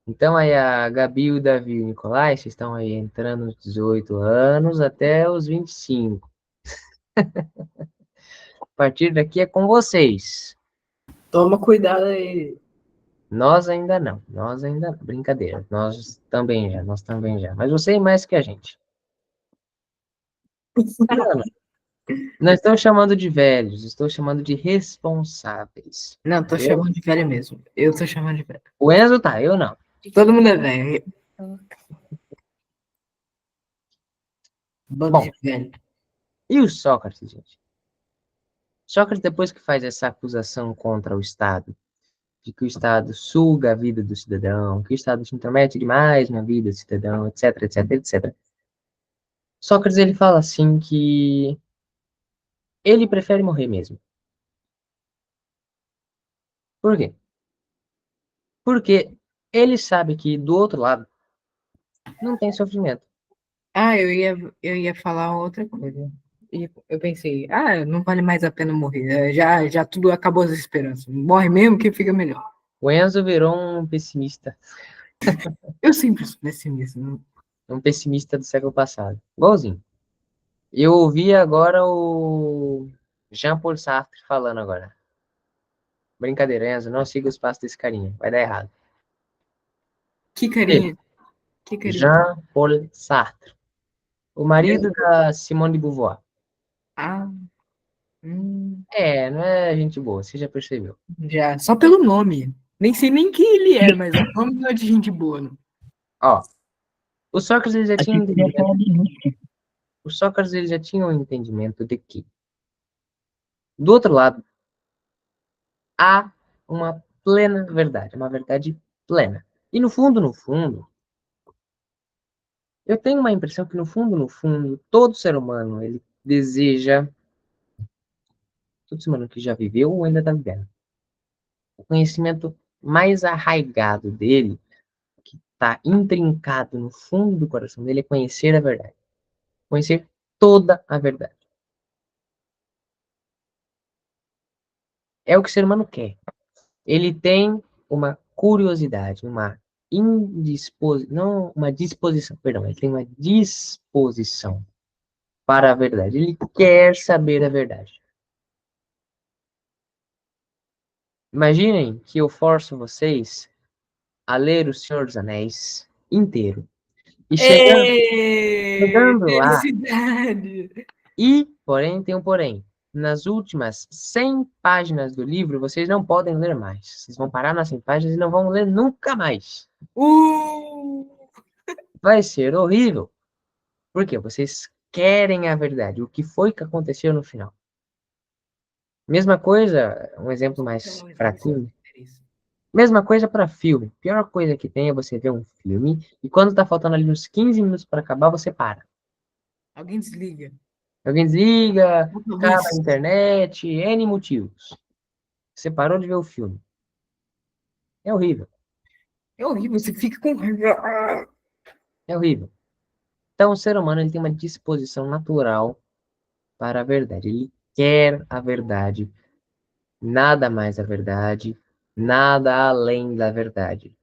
Então, aí a Gabi, o Davi e o Nicolai, vocês estão aí entrando nos 18 anos até os 25. A partir daqui é com vocês. Toma cuidado aí. Nós ainda não. Nós ainda não. Brincadeira. Nós também já. Mas você é mais que a gente. Não, não estou chamando de velhos, estou chamando de responsáveis. Não, tô Entendeu? chamando de velho mesmo. Eu tô chamando de velho. O Enzo tá, eu não. Todo mundo é velho. Bando Bom. de velho. E o Sócrates, gente? Sócrates, depois que faz essa acusação contra o Estado, de que o Estado suga a vida do cidadão, que o Estado se intromete demais na vida do cidadão, etc, etc, etc. Sócrates, ele fala assim que ele prefere morrer mesmo. Por quê? Porque ele sabe que do outro lado não tem sofrimento. Ah, eu ia falar outra coisa. E eu pensei, não vale mais a pena morrer. Já tudo acabou as esperanças. Morre mesmo que fica melhor. O Enzo virou um pessimista. Eu sempre sou pessimista. Um pessimista do século passado. Igualzinho. Eu ouvi agora o Jean-Paul Sartre falando agora. Brincadeira, Enzo, não siga os passos desse carinha. Vai dar errado. Que carinha. Que carinha. Jean-Paul Sartre. O marido da Simone de Beauvoir. Ah, Não é gente boa, você já percebeu. já. Só pelo nome. Nem sei nem quem ele é, mas o nome não é de gente boa, não. Ó, o Sócrates ele já tinha um entendimento. O Sócrates ele já tinha um entendimento de que, do outro lado, há uma plena verdade, uma verdade plena. E no fundo, eu tenho uma impressão que no fundo, todo ser humano, ele deseja, todo ser humano que já viveu ou ainda está vivendo, o conhecimento mais arraigado dele, que está intrincado no fundo do coração dele, é conhecer a verdade. Conhecer toda a verdade. É o que o ser humano quer. Ele tem uma curiosidade, uma indisposição, não uma disposição, perdão, ele tem uma disposição para a verdade. Ele quer saber a verdade. Imaginem que eu forço vocês a ler O Senhor dos Anéis inteiro. E chegando lá, Felicidade! porém, tem um porém. Nas últimas 100 páginas do livro, vocês não podem ler mais. Vocês vão parar nas 100 páginas e não vão ler nunca mais. Vai ser horrível. Por quê? Vocês querem a verdade. O que foi que aconteceu no final? Mesma coisa, um exemplo mais para filme. Mesma coisa para filme. Pior coisa que tem é você ver um filme e quando tá faltando ali uns 15 minutos para acabar, você para. Alguém desliga. Alguém desliga, acaba a Isso. internet, N motivos. Você parou de ver o filme. É horrível. É horrível, você fica com raiva. É horrível. Então, o ser humano ele tem uma disposição natural para a verdade. Ele quer a verdade. Nada mais a verdade. Nada além da verdade.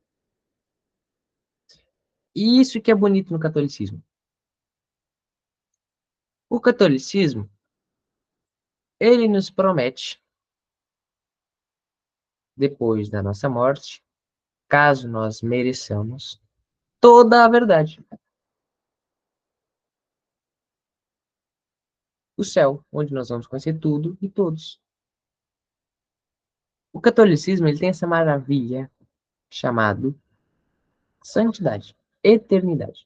E isso que é bonito no catolicismo. O catolicismo, ele nos promete, depois da nossa morte, caso nós mereçamos, toda a verdade. O céu, onde nós vamos conhecer tudo e todos. O catolicismo ele tem essa maravilha chamado santidade, eternidade.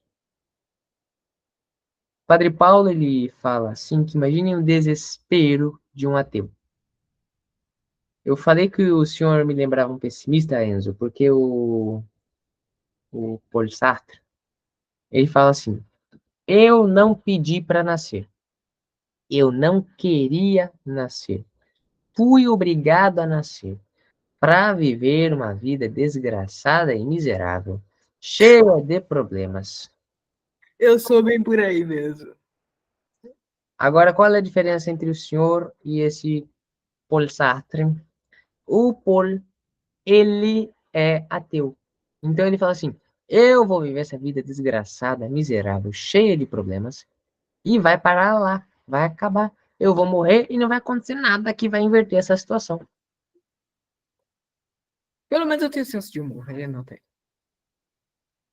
Padre Paulo, ele fala assim, que imagine o desespero de um ateu. Eu falei que o senhor me lembrava um pessimista, Enzo, porque o Paul Sartre, ele fala assim, eu não pedi para nascer. Eu não queria nascer. Fui obrigado a nascer para viver uma vida desgraçada e miserável, cheia de problemas. Eu sou bem por aí mesmo. Agora, qual é a diferença entre o senhor e esse Paul Sartre? O Paul, ele é ateu. Então ele fala assim, eu vou viver essa vida desgraçada, miserável, cheia de problemas, e vai parar lá, vai acabar. Eu vou morrer e não vai acontecer nada que vai inverter essa situação. Pelo menos eu tenho senso de humor, ele não tem.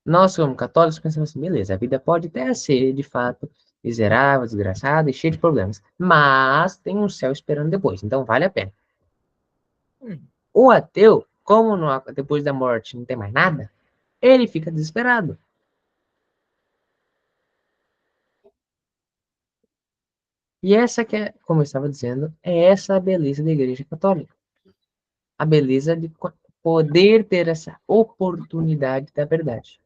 Nós, como católicos, pensamos assim, beleza, a vida pode até ser, de fato, miserável, desgraçada e cheia de problemas, mas tem um céu esperando depois, então vale a pena. Hum. O ateu, como depois da morte não tem mais nada, ele fica desesperado. E essa que é, como eu estava dizendo, é essa a beleza da Igreja Católica. A beleza de poder ter essa oportunidade da verdade.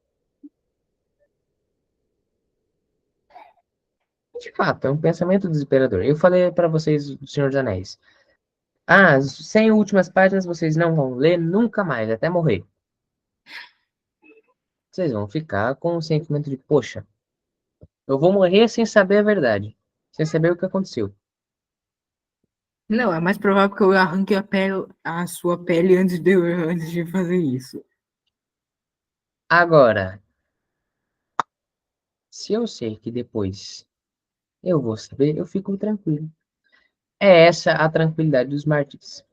De fato, é um pensamento desesperador. Eu falei para vocês do Senhor dos Anéis. Ah, as 100 últimas páginas vocês não vão ler nunca mais, até morrer. Vocês vão ficar com o sentimento de, poxa, eu vou morrer sem saber a verdade, sem saber o que aconteceu. Não, é mais provável que eu arranque a sua pele antes de fazer isso. Agora, se eu sei que depois eu vou saber, eu fico tranquilo. É essa a tranquilidade dos mártires.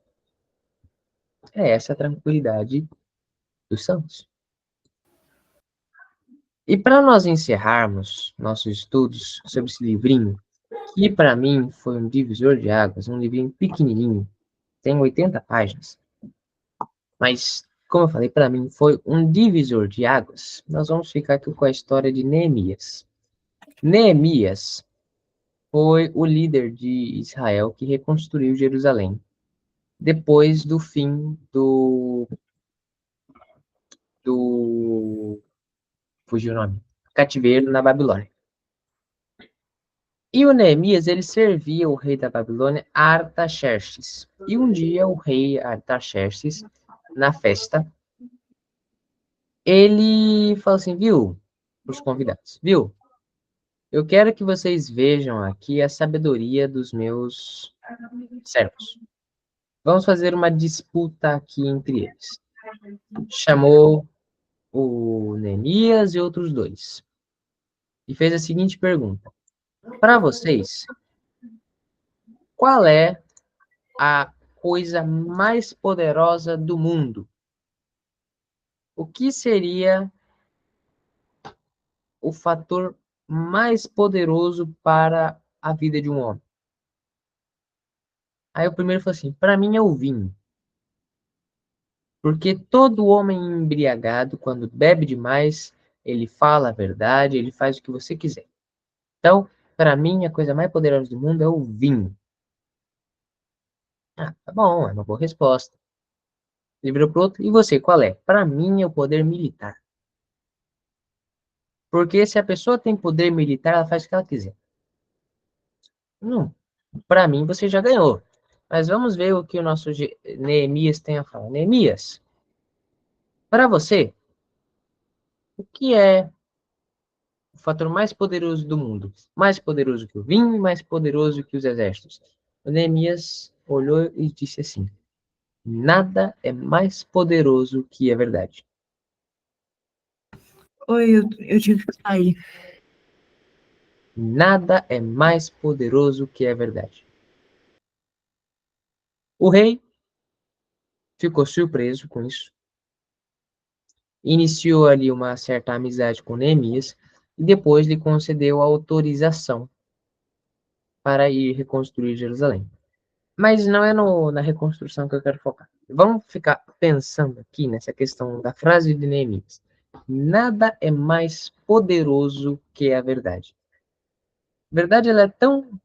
É essa a tranquilidade dos santos. E para nós encerrarmos nossos estudos sobre esse livrinho, que para mim foi um divisor de águas, um livrinho pequenininho, tem 80 páginas, mas, como eu falei, para mim foi um divisor de águas. Nós vamos ficar aqui com a história de Neemias. Neemias foi o líder de Israel que reconstruiu Jerusalém depois do fim do fugiu o nome, cativeiro na Babilônia. E o Neemias, ele servia o rei da Babilônia, Artaxerxes. E um dia o rei Artaxerxes, na festa, ele falou assim, viu, para os convidados, viu, eu quero que vocês vejam aqui a sabedoria dos meus servos. Vamos fazer uma disputa aqui entre eles. Chamou o Neemias e outros dois. E fez a seguinte pergunta. Para vocês, qual é a coisa mais poderosa do mundo? O que seria o fator mais poderoso para a vida de um homem? Aí o primeiro falou assim, para mim é o vinho. Porque todo homem embriagado, quando bebe demais, ele fala a verdade, ele faz o que você quiser. Então, para mim, a coisa mais poderosa do mundo é o vinho. Ah, tá bom, é uma boa resposta. Ele virou pro outro, e você, qual é? Para mim é o poder militar. Porque se a pessoa tem poder militar, ela faz o que ela quiser. Não, para mim você já ganhou. Mas vamos ver o que o nosso Neemias tem a falar. Neemias, para você, o que é o fator mais poderoso do mundo? Mais poderoso que o vinho e mais poderoso que os exércitos? O Neemias olhou e disse assim, nada é mais poderoso que a verdade. Oi, eu tive que sair. Nada é mais poderoso que a verdade. O rei ficou surpreso com isso. Iniciou ali uma certa amizade com Neemias e depois lhe concedeu a autorização para ir reconstruir Jerusalém. Mas não é na reconstrução que eu quero focar. Vamos ficar pensando aqui nessa questão da frase de Neemias. Nada é mais poderoso que a verdade. verdade ela é tão...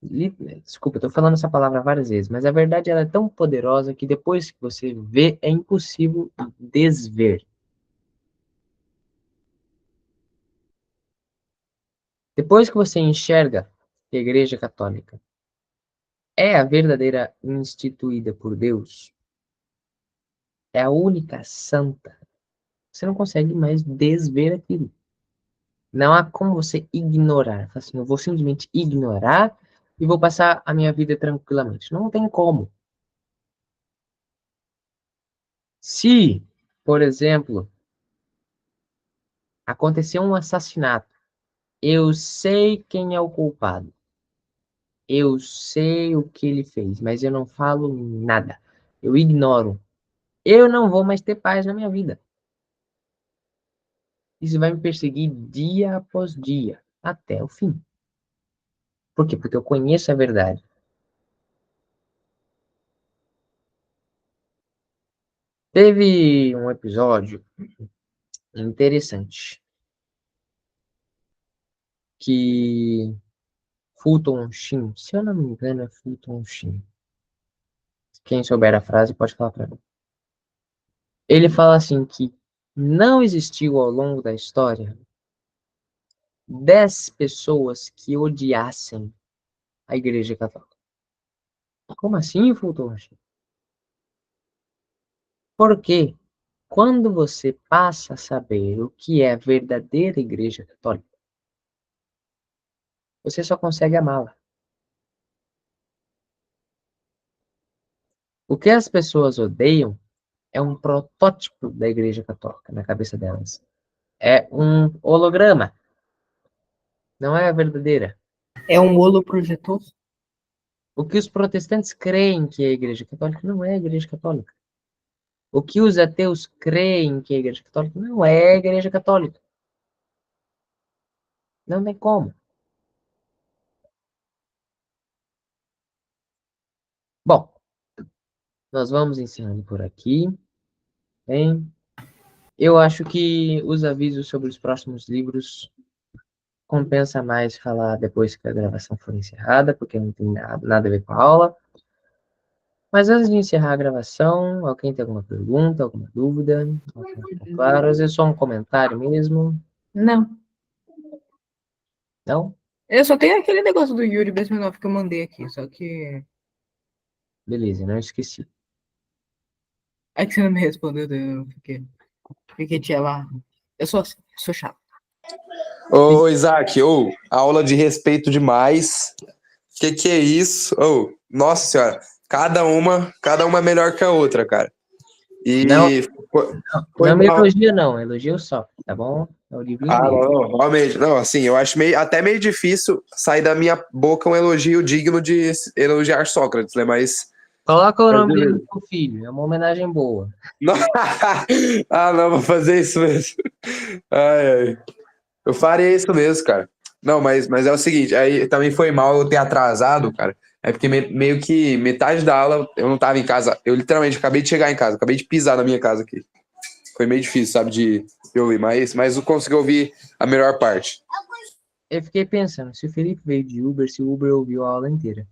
Desculpa, eu tô falando essa palavra várias vezes, mas a verdade ela é tão poderosa que depois que você vê, é impossível desver. Depois que você enxerga que a Igreja Católica é a verdadeira instituída por Deus, é a única santa, você não consegue mais desver aquilo. Não há como você ignorar. Assim, eu vou simplesmente ignorar e vou passar a minha vida tranquilamente. Não tem como. Se, por exemplo, aconteceu um assassinato, eu sei quem é o culpado. Eu sei o que ele fez, mas eu não falo nada. Eu ignoro. Eu não vou mais ter paz na minha vida. Isso vai me perseguir dia após dia, até o fim. Por quê? Porque eu conheço a verdade. Teve um episódio interessante que Fulton Sheen, se eu não me engano, é Fulton Sheen. Quem souber a frase pode falar para mim. Ele fala assim que não existiu ao longo da história 10 pessoas que odiassem a Igreja Católica. Como assim, Fulton Sheen? Porque quando você passa a saber o que é a verdadeira Igreja Católica, você só consegue amá-la. O que as pessoas odeiam é um protótipo da Igreja Católica na cabeça delas. É um holograma, não é a verdadeira. É um holoprojetor? O que os protestantes creem que é a Igreja Católica não é a Igreja Católica. O que os ateus creem que é a Igreja Católica não é a Igreja Católica. Não tem como. Bom, nós vamos encerrando por aqui. Bem, eu acho que os avisos sobre os próximos livros compensa mais falar depois que a gravação for encerrada, porque não tem nada a ver com a aula. Mas antes de encerrar a gravação, alguém tem alguma pergunta, alguma dúvida? Claro, às vezes só um comentário mesmo. Não. Não? Eu só tenho aquele negócio do Yuri Bezmenov que eu mandei aqui, só que. Beleza, não esqueci. É que você não me respondeu, eu fiquei tinha lá. Eu sou assim, sou chato. Ô, Isaac, aula de respeito demais. Que é isso? Nossa senhora, cada uma é melhor que a outra, cara. E Não, foi não me mal. elogia, não. Elogio só, tá bom? É o livrinho dele. Não, realmente. Não, assim, eu acho até meio difícil sair da minha boca um elogio digno de elogiar Sócrates, né? Mas. Coloca o nome dele no seu filho, é uma homenagem boa. Não. Não, vou fazer isso mesmo. Ai. Eu faria isso mesmo, cara. Não, mas é o seguinte, aí também foi mal eu ter atrasado, cara. É porque meio que metade da aula eu não tava em casa. Eu literalmente acabei de chegar em casa, acabei de pisar na minha casa aqui. Foi meio difícil, sabe, de ouvir, mas eu consegui ouvir a melhor parte. Eu fiquei pensando, se o Felipe veio de Uber, se o Uber ouviu a aula inteira.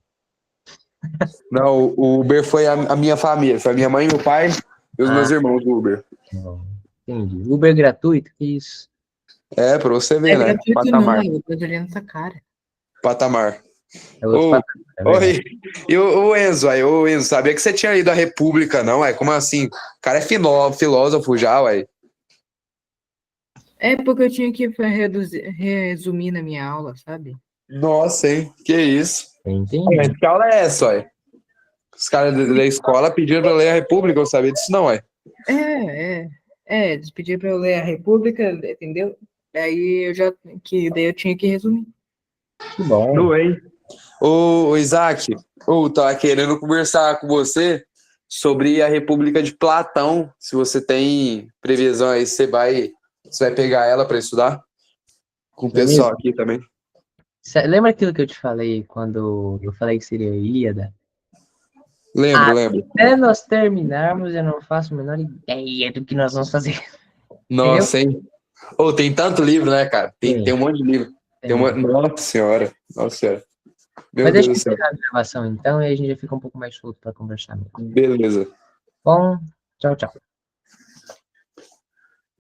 Não, o Uber foi a minha família, foi a minha mãe, meu pai e os meus irmãos do Uber. Entendi. Uber gratuito? Que isso? É, pra você ver, É né? gratuito Patamar. não, eu tô olhando essa cara. Patamar. É outro patamar, Oi, e o Enzo, sabia que você tinha lido a República, não? Como assim? O cara é filósofo já, ué. É porque eu tinha que resumir na minha aula, sabe? Nossa, hein? Que isso? Entendi. Mas que aula é essa, ué? Os caras da escola pediram pra eu ler a República, eu sabia disso não, ué. Eles pediram pra eu ler a República, entendeu? Daí eu tinha que resumir. Que bom. Não, hein? Ô, Isaac, tava querendo conversar com você sobre a República de Platão. Se você tem previsão aí, você vai pegar ela para estudar? Com o pessoal aqui também. Lembra aquilo que eu te falei quando eu falei que seria a Ilíada? Lembro. Até nós terminarmos, eu não faço a menor ideia do que nós vamos fazer. Nossa, hein? Tem tanto livro, né, cara? Tem um monte de livro. Tem uma... Nossa senhora. Nossa senhora. Meu Mas Deus deixa eu do céu. encerrar a gravação então e a gente já fica um pouco mais solto para conversar mesmo. Beleza. Bom, tchau, tchau.